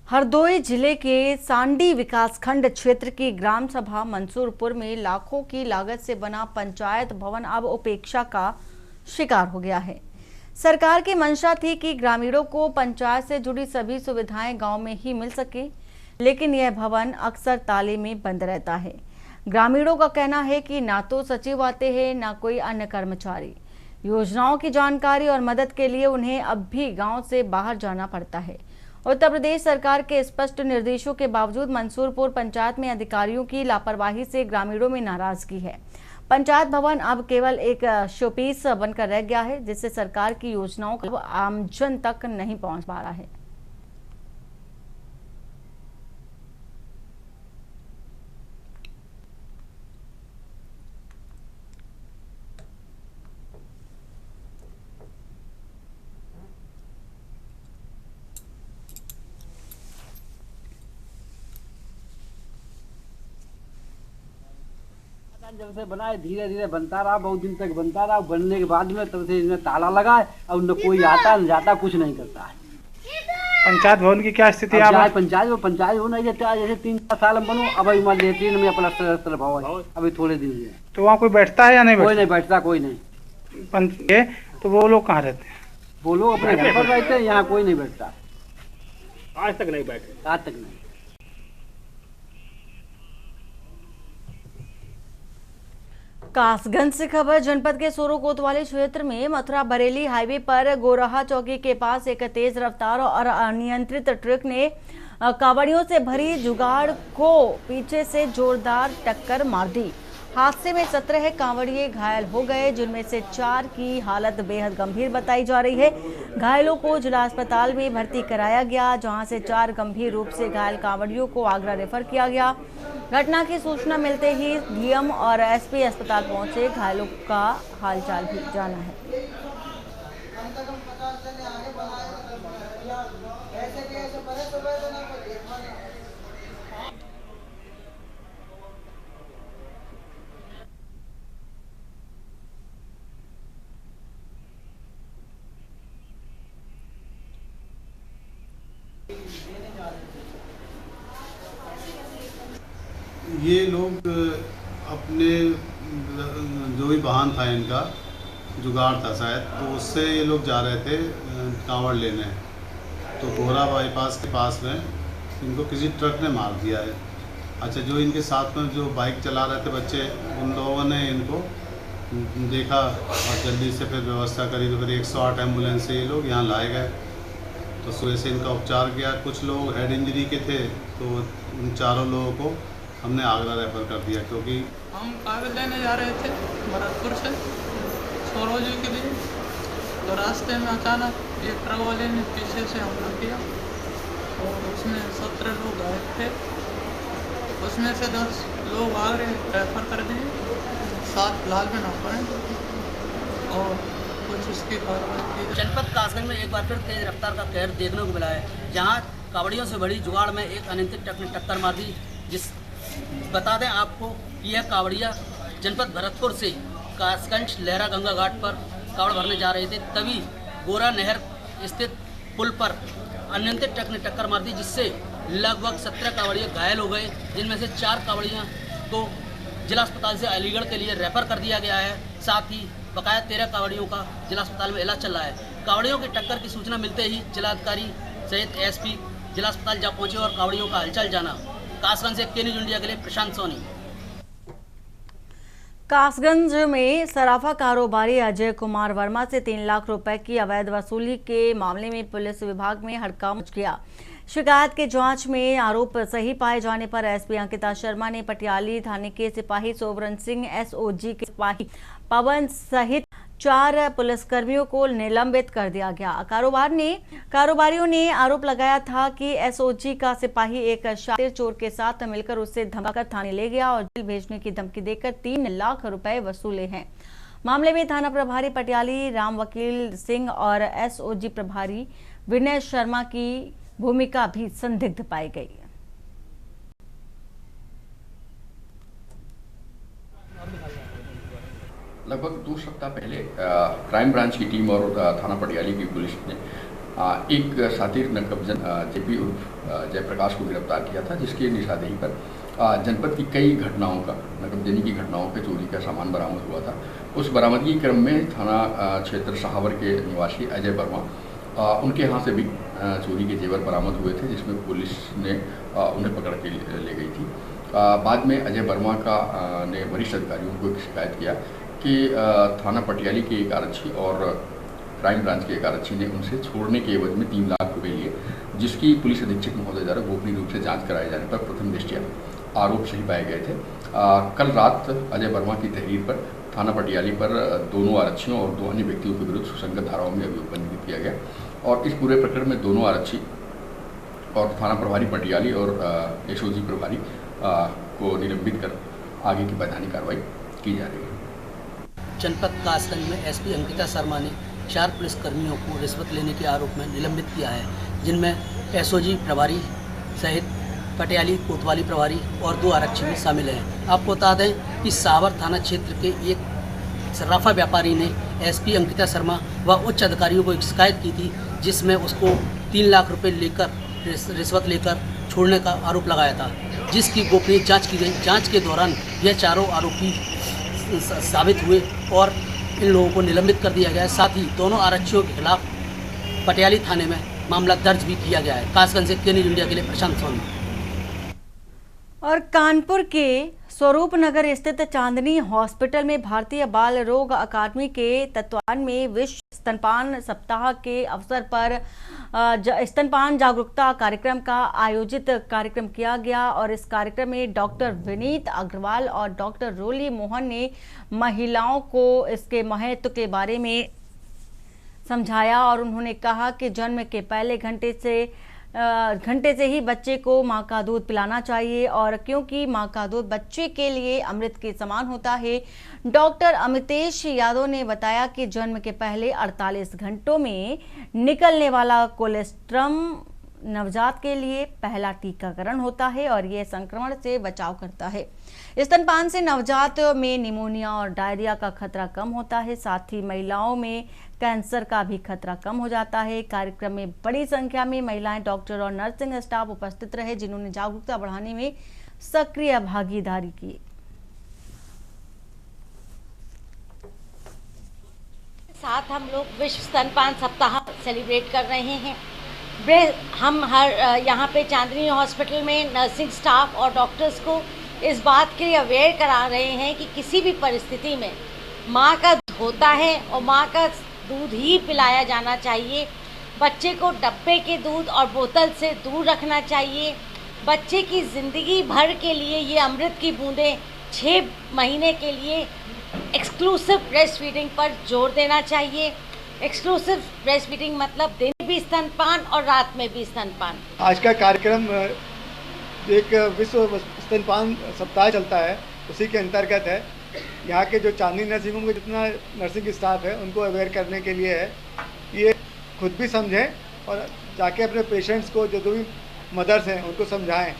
Speaker 1: हरदोई जिले के सांडी विकासखंड क्षेत्र की ग्राम सभा मंसूरपुर में लाखों की लागत से बना पंचायत भवन अब उपेक्षा का शिकार हो गया है। सरकार की मंशा थी कि ग्रामीणों को पंचायत से जुड़ी सभी सुविधाएं गांव में ही मिल सके, लेकिन यह भवन अक्सर ताले में बंद रहता है। ग्रामीणों का कहना है कि ना तो सचिव आते हैं, ना कोई अन्य कर्मचारी। योजनाओं की जानकारी और मदद के लिए उन्हें अब भी गांव से बाहर जाना पड़ता है। उत्तर प्रदेश सरकार के स्पष्ट निर्देशों के बावजूद मंसूरपुर पंचायत में अधिकारियों की लापरवाही से ग्रामीणों में नाराजगी है। पंचायत भवन अब केवल एक शोपीस बनकर रह गया है, जिससे सरकार की योजनाओं का आमजन तक नहीं पहुंच पा रहा है।
Speaker 10: जब से बनाए धीरे धीरे बनता रहा, बहुत दिन तक बनता रहा। बनने के बाद में तब से इसमें ताला लगा है और न कोई आता न जाता, कुछ नहीं करता है।
Speaker 11: पंचायत भवन की क्या स्थिति है?
Speaker 10: पंचायत हो नहीं जाता। जैसे 3-4 साल में बनो, अब लेटरिन में प्लास्टर भवन अभी थोड़े दिन हुए।
Speaker 11: तो वहाँ कोई बैठता है या नहीं?
Speaker 10: कोई नहीं बैठता, कोई नहीं।
Speaker 11: तो वो लोग कहाँ रहते हैं?
Speaker 10: वो लोग अपने घर पर बैठते हैं, यहाँ कोई नहीं बैठता।
Speaker 11: आज तक नहीं बैठे?
Speaker 10: आज तक नहीं।
Speaker 1: कासगंज से खबर। जनपद के सोरो कोतवाली क्षेत्र में मथुरा बरेली हाईवे पर गोराहा चौकी के पास एक तेज रफ्तार और अनियंत्रित ट्रक ने कावड़ियों से भरी जुगाड़ को पीछे से जोरदार टक्कर मार दी। हादसे में 17 कांवड़िए घायल हो गए, जिनमें से 4 की हालत बेहद गंभीर बताई जा रही है। घायलों को जिला अस्पताल में भर्ती कराया गया, जहां से 4 गंभीर रूप से घायल कांवड़ियों को आगरा रेफर किया गया। घटना की सूचना मिलते ही डीएम और एसपी अस्पताल पहुंचे, घायलों का हालचाल भी जाना है।
Speaker 12: ये लोग अपने जो भी वाहन था इनका जुगाड़ था शायद, तो उससे ये लोग जा रहे थे कांवड़ लेने। तो गोरा बाईपास के पास में इनको किसी ट्रक ने मार दिया है। अच्छा, जो इनके साथ में जो बाइक चला रहे थे बच्चे, उन लोगों ने इनको देखा और जल्दी से फिर व्यवस्था करी, तो फिर 108 एम्बुलेंस से ये लोग यहाँ लाए गए। तो सुबह से इनका उपचार किया। कुछ लोग हेड इंजरी के थे, तो उन चारों लोगों को हमने आगरा रेफर कर दिया, क्योंकि
Speaker 13: हम कागज लेने जा रहे थे भरतपुर से सोरोजी के लिए। तो रास्ते में अचानक एक ट्रक वाले ने पीछे से हमला किया और उसमें 17 लोग घायल थे। उसमें से 10 लोग आगे रेफर कर दिए, 7 फिलहाल में ना पड़े और कुछ उसकी कार्रवाई की।
Speaker 14: जनपद कासगंज में एक बार फिर तेज रफ्तार का कहर देखने को मिला है, जहां कावड़ियों से बड़ी जुगाड़ में एक अनियंत्रित ट्रक ने टक्कर मार दी। बता दें आपको, यह कावड़िया जनपद भरतपुर से कासगंज लहरा गंगा घाट पर कावड़ भरने जा रहे थे, तभी गोरा नहर स्थित पुल पर अनियंत्रित ट्रक ने टक्कर मार दी, जिससे लगभग 17 कावड़िया घायल हो गए, जिनमें से 4 कावड़ियाँ को जिला अस्पताल से अलीगढ़ के लिए रेफर कर दिया गया है। साथ ही बकाया 13 कावड़ियों का जिला अस्पताल में इलाज चल रहा है। कावड़ियों की टक्कर की सूचना मिलते ही जिलाधिकारी सहित एसपी जिला अस्पताल जा पहुंचे और कावड़ियों का हलचल जाना। कासगंज से के न्यूज इंडिया के लिए प्रशांत सोनी।
Speaker 1: कासगंज में सराफा कारोबारी अजय कुमार वर्मा से 3 लाख रुपए की अवैध वसूली के मामले में पुलिस विभाग में हड़कंप मच गया। शिकायत के जांच में आरोप सही पाए जाने पर एसपी अंकिता शर्मा ने पटियाली थाने के सिपाही सोवरन सिंह, एसओजी के सिपाही पवन सहित 4 पुलिसकर्मियों को निलंबित कर दिया गया। कारोबारियों ने आरोप लगाया था कि एसओजी का सिपाही एक शातिर चोर के साथ मिलकर उससे धमकाकर थाने ले गया और जेल भेजने की धमकी देकर 3 लाख रुपए वसूले हैं। मामले में थाना प्रभारी पटियाली राम वकील सिंह और एसओजी प्रभारी विनय शर्मा की भूमिका भी संदिग्ध पाई गई।
Speaker 15: लगभग 2 सप्ताह पहले क्राइम ब्रांच की टीम और थाना पटियाली की पुलिस ने एक शातिर नकबजन जेपी उर्फ जयप्रकाश को गिरफ्तार किया था, जिसकी निशानदेही पर जनपद की कई घटनाओं का नकबजनी की घटनाओं के चोरी का सामान बरामद हुआ था। उस बरामदगी क्रम में थाना क्षेत्र सहावर के निवासी अजय वर्मा, उनके यहाँ से भी चोरी के जेवर बरामद हुए थे, जिसमें पुलिस ने उन्हें पकड़ के ले गई थी। बाद में अजय वर्मा ने वरिष्ठ अधिकारियों को एक शिकायत किया कि थाना पटियाली के एक आरक्षी और क्राइम ब्रांच के एक आरक्षी ने उनसे छोड़ने के एवज में 3 लाख रुपए लिए, जिसकी पुलिस अधीक्षक महोदय द्वारा गोपनीय रूप से जांच कराए जाने पर प्रथम दृष्टया आरोप सही पाए गए थे। कल रात अजय वर्मा की तहरीर पर थाना पटियाली पर दोनों आरक्षियों और 2 अन्य व्यक्तियों के विरुद्ध सुसंगत धाराओं में अभियोग पंजीकृत किया गया और इस पूरे प्रकरण में दोनों आरक्षी और थाना प्रभारी पटियाली और एसओजी प्रभारी को निलंबित कर आगे की वैधानिक कार्रवाई की जा रही है।
Speaker 14: जनपद कासगंज में एसपी अंकिता शर्मा ने 4 पुलिसकर्मियों को रिश्वत लेने के आरोप में निलंबित किया है, जिनमें एसओजी प्रभारी सहित पटियाली कोतवाली प्रभारी और 2 आरक्षी भी शामिल हैं। आपको बता दें कि सावर थाना क्षेत्र के एक सर्राफा व्यापारी ने एसपी अंकिता शर्मा व उच्च अधिकारियों को एक शिकायत की थी, जिसमें उसको 3 लाख रुपए लेकर रिश्वत लेकर छोड़ने का आरोप लगाया था, जिसकी गोपनीय जांच की गई। जांच के दौरान यह चारों आरोपी साबित हुए और इन लोगों को निलंबित कर दिया गया है। साथ ही दोनों आरक्षियों के खिलाफ पटियाली थाने में मामला दर्ज भी किया गया है। कासगंज से के न्यूज़ इंडिया के लिए प्रशांत सोनी।
Speaker 1: और कानपुर के स्वरूप नगर स्थित चांदनी हॉस्पिटल में भारतीय बाल रोग अकादमी के तत्वावधान में विश्व स्तनपान सप्ताह के अवसर पर स्तनपान जागरूकता कार्यक्रम का आयोजित कार्यक्रम किया गया और इस कार्यक्रम में डॉक्टर विनीत अग्रवाल और डॉक्टर रोली मोहन ने महिलाओं को इसके महत्व के बारे में समझाया और उन्होंने कहा कि जन्म के पहले घंटे से ही बच्चे को मां का दूध पिलाना चाहिए और क्योंकि मां का दूध बच्चे के लिए अमृत के समान होता है। डॉक्टर अमितेश यादव ने बताया कि जन्म के पहले 48 घंटों में निकलने वाला कोलेस्ट्रम नवजात के लिए पहला टीकाकरण होता है और यह संक्रमण से बचाव करता है। स्तनपान से नवजात में निमोनिया और डायरिया का खतरा कम होता है, साथ ही महिलाओं में कैंसर का भी खतरा कम हो जाता है। कार्यक्रम में बड़ी संख्या में महिलाएं, डॉक्टर और नर्सिंग स्टाफ उपस्थित रहे जिन्होंने जागरूकता बढ़ाने में सक्रिय भागीदारी की।
Speaker 16: साथ हम लोग विश्व स्तनपान सप्ताह सेलिब्रेट कर रहे हैं। हम यहाँ पे चांदनी हॉस्पिटल में नर्सिंग स्टाफ और डॉक्टर्स को इस बात के लिए अवेयर करा रहे हैं कि किसी भी परिस्थिति में माँ का दूध होता है और माँ का दूध ही पिलाया जाना चाहिए। बच्चे को डब्बे के दूध और बोतल से दूर रखना चाहिए। बच्चे की ज़िंदगी भर के लिए ये अमृत की बूंदें 6 महीने के लिए एक्सक्लूसिव ब्रेस्ट फीडिंग पर जोर देना चाहिए। एक्सक्लूसिव ब्रेस्ट फीडिंग मतलब दिन भी स्तनपान और रात में भी स्तनपान।
Speaker 17: आज का कार्यक्रम एक विश्व स्तनपान सप्ताह चलता है, उसी के अंतर्गत है। यहाँ के जो चांदनी नर्सिंग होम के जितना नर्सिंग स्टाफ है उनको अवेयर करने के लिए है। ये खुद भी समझें और जाके अपने पेशेंट्स को जो भी मदर्स हैं उनको समझाएं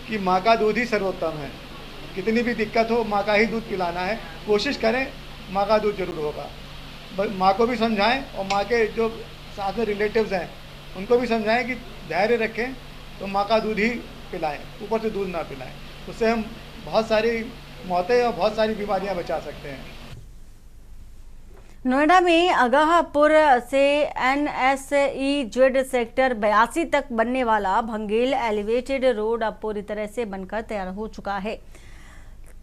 Speaker 17: कि माँ का दूध ही सर्वोत्तम है। कितनी भी दिक्कत हो माँ का ही दूध पिलाना है। कोशिश करें माँ का दूध जरूर होगा। माँ को भी समझाएं और माँ के जो साथ में रिलेटिव्स हैं उनको भी समझाएं कि धैर्य रखें तो माँ का दूध ही पिलाएं, ऊपर से दूध ना पिलाएं। उससे हम बहुत सारी मौतें और बहुत सारी बीमारियां बचा सकते हैं।
Speaker 1: नोएडा में अगाहपुर से NSEZ सेक्टर 82 तक बनने वाला भंगेल एलिवेटेड रोड अब पूरी तरह से बनकर तैयार हो चुका है।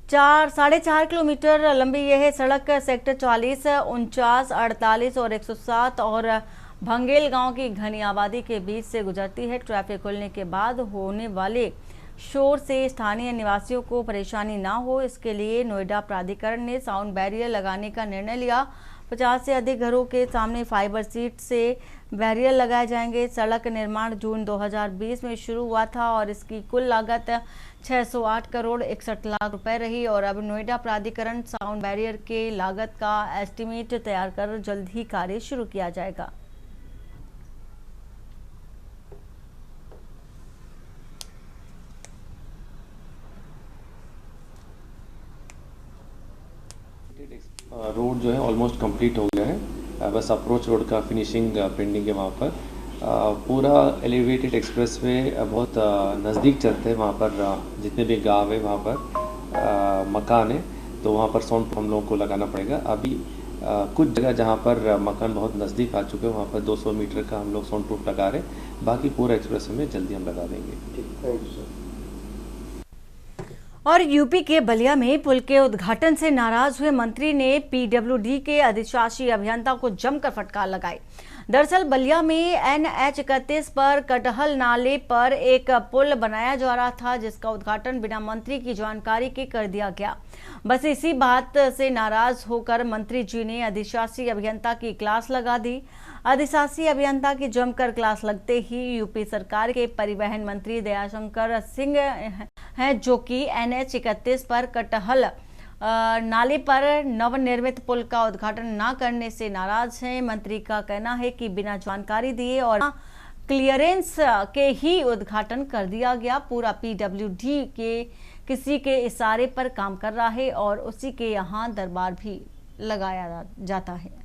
Speaker 1: 4.5 किलोमीटर लंबी यह सड़क सेक्टर 40, 49, 48 और 107 और भंगेल गांव की घनी आबादी के बीच से गुजरती है। ट्रैफिक खुलने के बाद होने वाले शोर से स्थानीय निवासियों को परेशानी ना हो, इसके लिए नोएडा प्राधिकरण ने साउंड बैरियर लगाने का निर्णय लिया। 50 से अधिक घरों के सामने फाइबर सीट से बैरियर लगाए जाएंगे। सड़क निर्माण जून 2020 में शुरू हुआ था और इसकी कुल लागत 608 करोड़ 61 लाख रुपए रही और अब नोएडा प्राधिकरण साउंड बैरियर के लागत का एस्टीमेट तैयार कर जल्द ही कार्य शुरू किया जाएगा।
Speaker 18: रोड जो है ऑलमोस्ट कंप्लीट हो गया है। बस अप्रोच रोड का फिनिशिंग पेंडिंग है। वहाँ पर पूरा एलिवेटेड एक्सप्रेस वे बहुत नज़दीक चलते हैं। वहाँ पर जितने भी गांव है वहाँ पर मकान है, तो वहाँ पर साउंड हम लोगों को लगाना पड़ेगा। अभी कुछ जगह जहाँ पर मकान बहुत नज़दीक आ चुके हैं वहाँ पर 200 मीटर का हम लोग साउंड प्रूफ लगा रहे हैं। बाकी पूरा एक्सप्रेस में जल्दी हम लगा देंगे। Thank you sir.
Speaker 1: और यूपी के बलिया में पुल के उद्घाटन से नाराज हुए मंत्री ने PWD के अधिशासी अभियंता को जमकर फटकार लगाई। दरअसल बलिया में NH 31 पर कटहल नाले पर एक पुल बनाया जा रहा था जिसका उद्घाटन बिना मंत्री की जानकारी के कर दिया गया। बस इसी बात से नाराज होकर मंत्री जी ने अधिशासी अभियंता की क्लास लगा दी। अधिशासी अभियंता की जमकर क्लास लगते ही यूपी सरकार के परिवहन मंत्री दयाशंकर सिंह हैं जो कि NH 31 पर कटहल नाले पर नवनिर्मित पुल का उद्घाटन न करने से नाराज हैं। मंत्री का कहना है कि बिना जानकारी दिए और क्लियरेंस के ही उद्घाटन कर दिया गया। पूरा PWD के किसी के इशारे पर काम कर रहा है और उसी के यहाँ दरबार भी लगाया जाता है।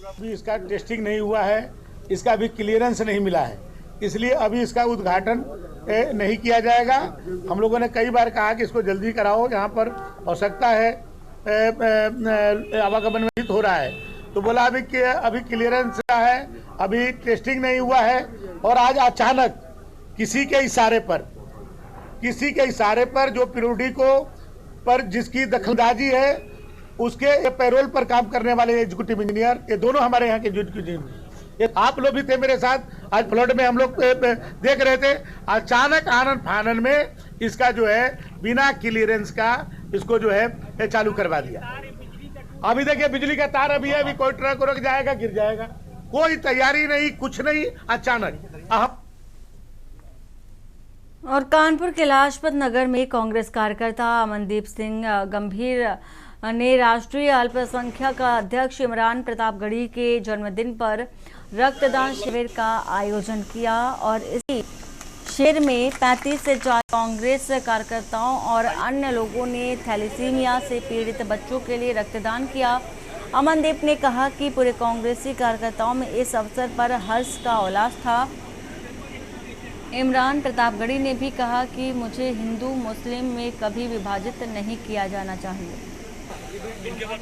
Speaker 19: अभी इसका टेस्टिंग नहीं हुआ है, इसका भी क्लियरेंस नहीं मिला है, इसलिए अभी इसका उद्घाटन नहीं किया जाएगा। हम लोगों ने कई बार कहा कि इसको जल्दी कराओ, यहाँ पर आवश्यकता है आवागमन में हो रहा है। तो बोला अभी क्लियरेंस है, अभी टेस्टिंग नहीं हुआ है। और आज अचानक किसी के इशारे पर जो पिरोडी को पर जिसकी दखलंदाजी है, उसके पैरोल पर काम करने वाले एग्जीक्यूटिव इंजीनियर, ये दोनों हमारे यहाँ के एग्जीक्यूटिव इंजीनियर, ये आप लोग भी थे मेरे साथ। आज फ्लड में हम लोग देख रहे थे, अचानक आनन फानन में इसका जो है बिना क्लियरेंस का इसको जो है चालू करवा दिया। अभी देखिए बिजली का तार अभी है, अभी कोई ट्रक रुक जाएगा, गिर जाएगा, कोई तैयारी नहीं, कुछ नहीं, अचानक।
Speaker 1: और कानपुर के लाजपत नगर में कांग्रेस कार्यकर्ता अमनदीप सिंह गंभीर ने राष्ट्रीय अल्पसंख्यक अध्यक्ष इमरान प्रतापगढ़ी के जन्मदिन पर रक्तदान शिविर का आयोजन किया और इसी शिविर में 35 से ज्यादा कांग्रेस कार्यकर्ताओं और अन्य लोगों ने थैलेसीमिया से पीड़ित बच्चों के लिए रक्तदान किया। अमनदीप ने कहा कि पूरे कांग्रेसी कार्यकर्ताओं में इस अवसर पर हर्ष का उल्लास था। इमरान प्रतापगढ़ी ने भी कहा कि मुझे हिंदू मुस्लिम में कभी विभाजित नहीं किया जाना चाहिए।
Speaker 11: इनके बाद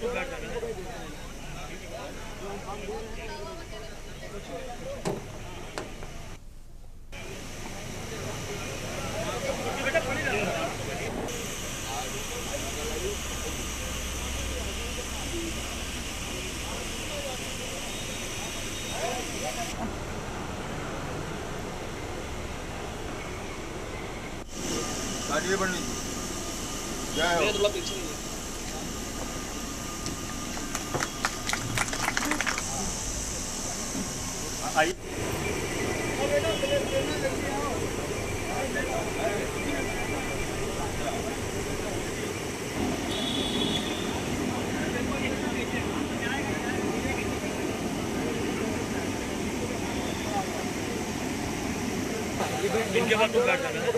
Speaker 11: तो बैठ जाना है।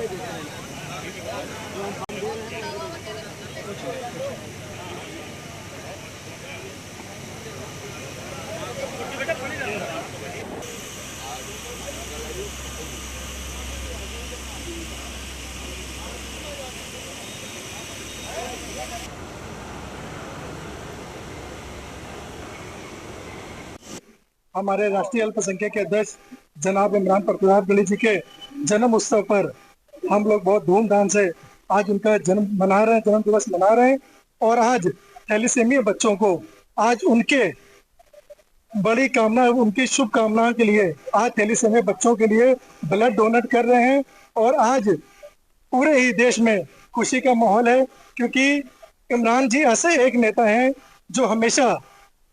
Speaker 17: हमारे राष्ट्रीय अल्पसंख्यक के अध्यक्ष जनाब इमरान प्रतापगढ़ी जी के जन्म उत्सव पर हम लोग बहुत धूमधाम से आज उनका जन्म दिवस मना रहे हैं। और आज थैलेसीमिया बच्चों को आज उनके बड़ी कामना, उनकी शुभ कामनाओं के लिए आज थैलेसीमिया बच्चों के लिए ब्लड डोनेट कर रहे हैं। और आज पूरे ही देश में खुशी का माहौल है, क्योंकि इमरान जी ऐसे एक नेता हैं जो हमेशा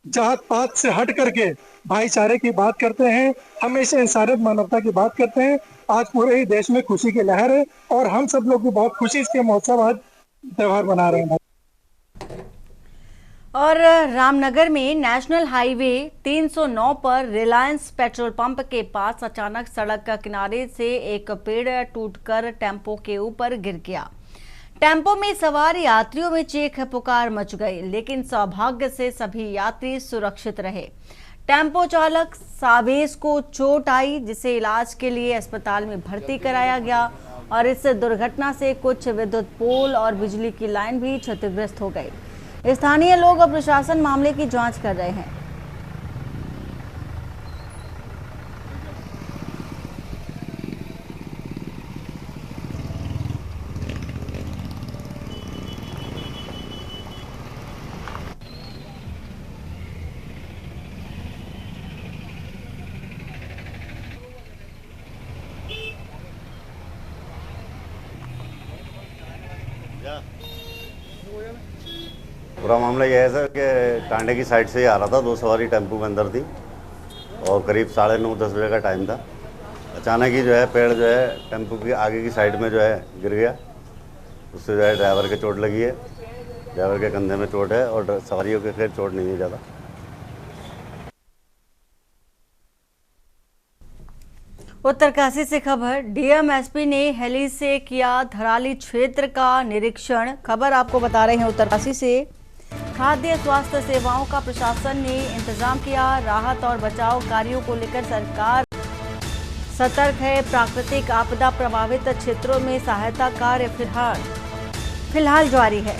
Speaker 17: जात पात से हट करके भाईचारे की बात करते हैं, हमेशा इंसानियत मानवता की बात करते हैं। आज पूरे ही देश में खुशी की लहर है और हम सब लोग भी बहुत खुशी इसके महोत्सव आज त्योहार मना रहे हैं।
Speaker 1: और रामनगर में नेशनल हाईवे 309 पर रिलायंस पेट्रोल पंप के पास अचानक सड़क किनारे से एक पेड़ टूटकर टेम्पो के ऊपर गिर गया। टेम्पो में सवार यात्रियों में चीख पुकार मच गई, लेकिन सौभाग्य से सभी यात्री सुरक्षित रहे। टेम्पो चालक सावेज को चोट आई, जिसे इलाज के लिए अस्पताल में भर्ती कराया गया और इस दुर्घटना से कुछ विद्युत पोल और बिजली की लाइन भी क्षतिग्रस्त हो गई। स्थानीय लोग और प्रशासन मामले की जांच कर रहे हैं।
Speaker 20: पूरा मामला यह है सर कि टांडे की साइड से ही आ रहा था, 2 सवारी टेम्पो के अंदर थी और करीब 9:30-10 बजे का टाइम था। अचानक ही जो है पेड़ जो है टेम्पो की आगे की साइड में जो है गिर गया। उससे जो है ड्राइवर के चोट लगी है, ड्राइवर के कंधे में चोट है और सवारियों के खैर चोट नहीं है ज़्यादा।
Speaker 1: उत्तरकाशी से खबर, डीएम एसपी ने हेली से किया धराली क्षेत्र का निरीक्षण। खबर आपको बता रहे हैं उत्तरकाशी से। खाद्य स्वास्थ्य सेवाओं का प्रशासन ने इंतजाम किया। राहत और बचाव कार्यों को लेकर सरकार सतर्क है। प्राकृतिक आपदा प्रभावित क्षेत्रों में सहायता कार्य फिलहाल जारी है।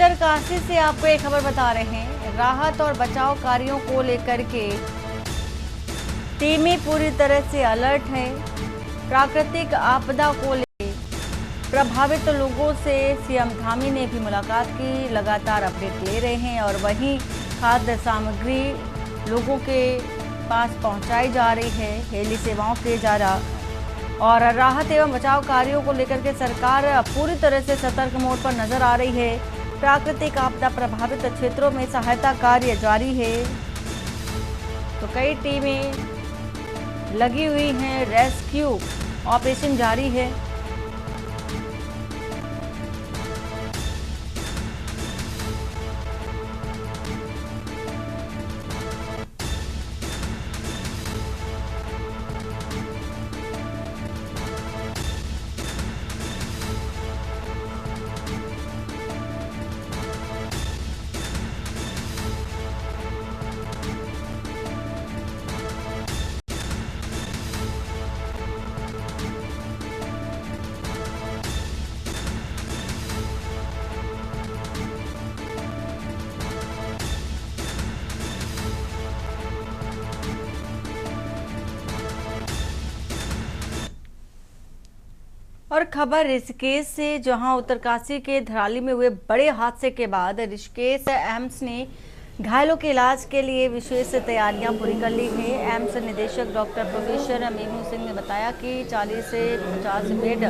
Speaker 1: उत्तरकाशी से आपको एक खबर बता रहे हैं। राहत और बचाव कार्यों को लेकर के टीमें पूरी तरह से अलर्ट है। प्राकृतिक आपदा को लेकर प्रभावित लोगों से सीएम धामी ने भी मुलाकात की, लगातार अपडेट ले रहे हैं और वहीं खाद्य सामग्री लोगों के पास पहुंचाई जा रही है। हेली सेवाओं के द्वारा और राहत एवं बचाव कार्यों को लेकर के सरकार पूरी तरह से सतर्क मोड पर नजर आ रही है। प्राकृतिक आपदा प्रभावित क्षेत्रों में सहायता कार्य जारी है, तो कई टीमें लगी हुई हैं, रेस्क्यू ऑपरेशन जारी है। और खबर ऋषिकेश से, जहां उत्तरकाशी के धराली में हुए बड़े हादसे के बाद ऋषिकेश एम्स ने घायलों के इलाज के लिए विशेष तैयारियां पूरी कर ली हैं। एम्स निदेशक डॉक्टर प्रोफेसर मेनू सिंह ने बताया कि 40 से 50 बेड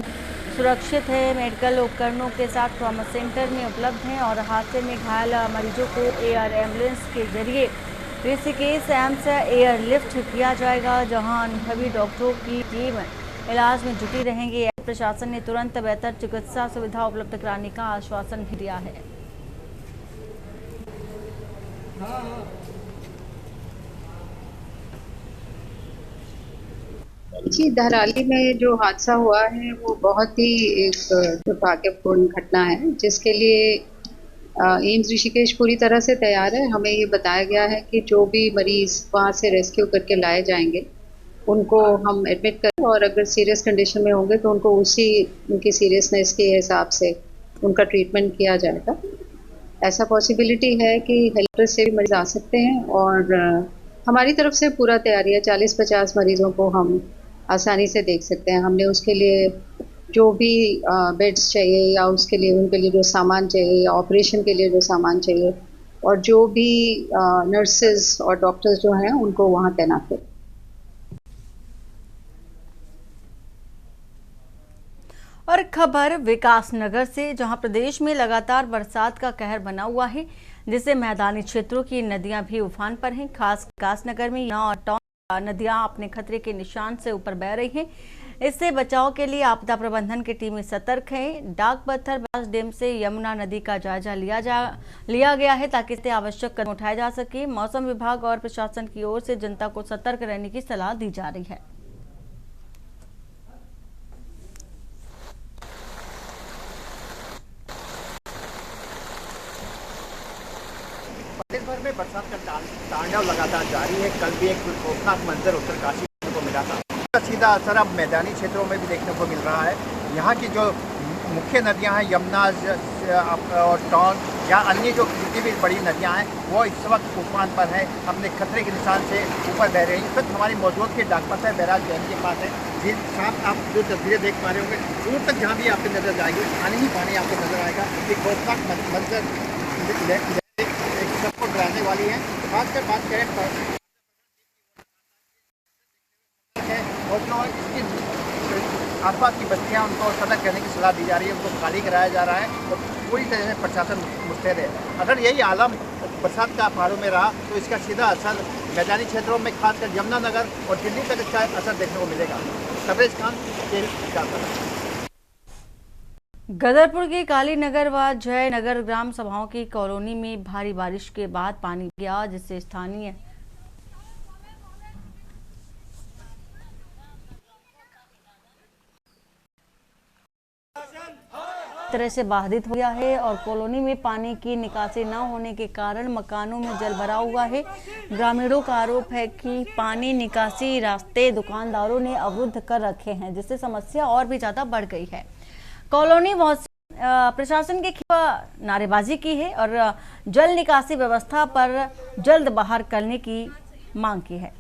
Speaker 1: सुरक्षित है, मेडिकल उपकरणों के साथ ट्रॉमा सेंटर में उपलब्ध हैं और हादसे में घायल मरीजों को एयर एम्बुलेंस के जरिए ऋषिकेश एम्स एयरलिफ्ट किया जाएगा, जहाँ अनुभवी डॉक्टरों की टीम इलाज में जुटी रहेंगी। प्रशासन ने तुरंत बेहतर चिकित्सा सुविधा उपलब्ध कराने का आश्वासन भी दिया है।
Speaker 21: जी, धराली में जो हादसा हुआ है वो बहुत ही एक दुर्भाग्यपूर्ण घटना है, जिसके लिए एम्स ऋषिकेश पूरी तरह से तैयार है। हमें ये बताया गया है कि जो भी मरीज वहाँ से रेस्क्यू करके लाए जाएंगे उनको हम एडमिट करें और अगर सीरियस कंडीशन में होंगे तो उनको उनकी सीरियसनेस के हिसाब से उनका ट्रीटमेंट किया जाएगा। ऐसा पॉसिबिलिटी है कि हेल्पर से भी मरीज आ सकते हैं और हमारी तरफ से पूरा तैयारी है। 40-50 मरीजों को हम आसानी से देख सकते हैं। हमने उसके लिए जो भी बेड्स चाहिए या उसके लिए उनके लिए जो सामान चाहिए या ऑपरेशन के लिए जो सामान चाहिए और जो भी नर्सेज और डॉक्टर्स जो हैं उनको वहाँ तैनात करें।
Speaker 1: और खबर विकासनगर से, जहां प्रदेश में लगातार बरसात का कहर बना हुआ है, जिससे मैदानी क्षेत्रों की नदियां भी उफान पर हैं। खास विकासनगर में यमुना और टॉन नदियां अपने खतरे के निशान से ऊपर बह रही हैं। इससे बचाव के लिए आपदा प्रबंधन की टीमें सतर्क हैं। डाक पत्थर ब्यास डैम से यमुना नदी का जायजा लिया गया है ताकि इससे आवश्यक कदम उठाए जा सके। मौसम विभाग और प्रशासन की ओर से जनता को सतर्क रहने की सलाह दी जा रही है।
Speaker 22: प्रदेश भर में बरसात का तांडव लगातार जारी है। कल भी एक खौफनाक मंजर उत्तरकाशी को मिला था। इसका सीधा असर अब मैदानी क्षेत्रों में भी देखने को मिल रहा है। यहाँ की जो मुख्य नदियाँ हैं, यमुना और टॉन या अन्य जो जितनी भी बड़ी नदियाँ हैं, वो इस वक्त उफान पर हैं, अपने खतरे के निशान से ऊपर बह रही हैं। इस वक्त हमारी मौजूद के डाक पत्थर बैराज डैम के पास है। जी साहब, आप जो तस्वीरें देख पा रहे होंगे, दूर तक जहाँ भी आपको नजर जाएगी पानी ही पानी आपको नजर आएगा। एक खौफनाक मंजर सबको डराने वाली है। खासकर बात करें और जो इसकी आसपास की बस्तियां, उनको सतर्क रहने की सलाह दी जा रही है, उनको खाली कराया जा रहा है और पूरी तरह से प्रशासन मुस्तैद है। अगर यही आलम बरसात का पहाड़ों में रहा तो इसका सीधा असर मैदानी क्षेत्रों में खासकर यमुनानगर और दिल्ली तक इसका असर देखने को मिलेगा। तबरेज खान,
Speaker 1: गदरपुर के कालीनगर व जयनगर ग्राम सभाओं की कॉलोनी में भारी बारिश के बाद पानी गया, जिससे स्थानीय तरह से बाधित हो गया है और कॉलोनी में पानी की निकासी न होने के कारण मकानों में जल भरा हुआ है। ग्रामीणों का आरोप है कि पानी निकासी रास्ते दुकानदारों ने अवरुद्ध कर रखे हैं, जिससे समस्या और भी ज्यादा बढ़ गई है। कॉलोनी प्रशासन के खिलाफ नारेबाजी की है और जल निकासी व्यवस्था पर जल्द बहाल करने की मांग की है।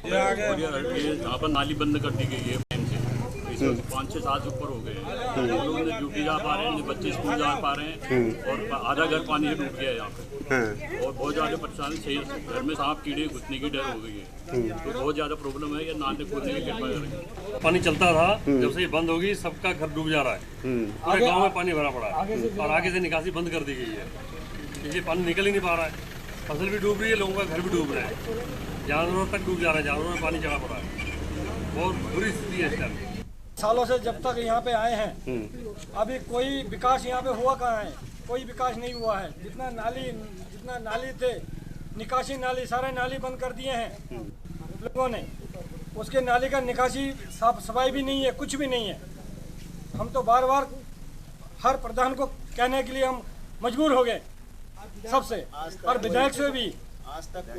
Speaker 3: यहाँ पर नाली बंद कर दी गई है टाइम से, 5-6 साल से ऊपर हो गए हैं। लोग ड्यूटी जा पा रहे हैं, बच्चे स्कूल जा पा रहे हैं और आधा घर पानी से डूब गया है यहाँ पे और बहुत ज़्यादा परेशानी सही। घर में सांप कीड़े घुसने की डर हो गई है, तो बहुत ज़्यादा प्रॉब्लम है। ये नाले खोलने की कृपा करें।
Speaker 11: पानी चलता था, जब से ये बंद होगी सबका घर डूब जा रहा है, पूरे गाँव में पानी भरा पड़ा है और आगे से निकासी बंद कर दी गई है। ये पानी निकल ही नहीं पा रहा है, फसल भी डूब रही है, लोगों का घर भी डूब रहा है, जानवरों तक डूब जा रहा है, जानवरों में पानी चढ़ा पड़ा है। बहुत बुरी स्थिति है इस टाइम।
Speaker 4: सालों से जब तक यहाँ पे आए हैं अभी कोई विकास यहाँ पे हुआ कहाँ है? कोई विकास नहीं हुआ है। जितना नाली थे, निकासी नाली, सारे नाली बंद कर दिए हैं लोगों ने। उसके नाली का निकासी साफ सफाई भी नहीं है, कुछ भी नहीं है। हम तो बार बार हर प्रधान को कहने के लिए हम मजबूर हो गए सबसे, और विधायक से भी आज तक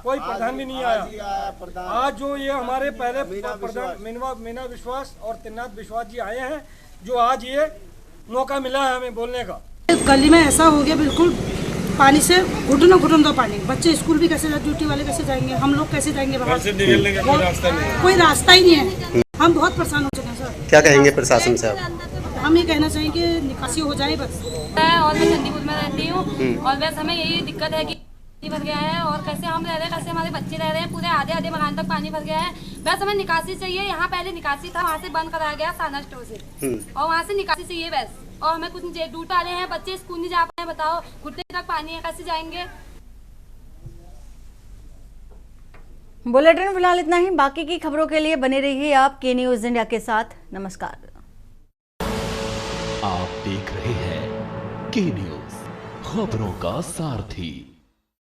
Speaker 4: कोई प्रधान भी नहीं आया। आज जो ये हमारे पहले प्रधान मीना विश्वास और त्रिनाथ विश्वास जी आए हैं, जो आज ये मौका मिला है हमें बोलने का।
Speaker 23: गली में ऐसा हो गया, बिल्कुल पानी से घुटनों दो पानी। बच्चे स्कूल भी कैसे, ड्यूटी वाले कैसे जाएंगे, हम लोग कैसे जाएंगे बाहर? निकलने का कोई रास्ता ही नहीं है। हम बहुत परेशान हो चुके हैं सर।
Speaker 24: क्या कहेंगे प्रशासन से आप?
Speaker 23: हम ये कहना चाहेंगे निकासी हो जाए बस।
Speaker 25: और मैं चंडीपुर में रहती हूँ और वैसे हमें यही दिक्कत है कि भर गया है और कैसे हम रह रहे हैं, कैसे हमारे बच्चे रह रहे हैं, पूरे आधे मकान तक पानी भर गया है। बस हमें निकासी चाहिए। यहाँ पहले निकासी था, वहाँ से बंद कराया गया साना स्टोर से, और वहाँ से निकासी चाहिए बस। और हमें कुछ डूट वाले हैं, बच्चे स्कूल नहीं जा पाए हैं, बताओ घुटने तक पानी है, कैसे जाएंगे?
Speaker 1: बुलेटिन फिलहाल इतना ही। बाकी की खबरों के लिए बने रहिए आप के न्यूज़ इंडिया के साथ। नमस्कार।
Speaker 2: आप देख रहे हैं के न्यूज़, खबरों का सारथी।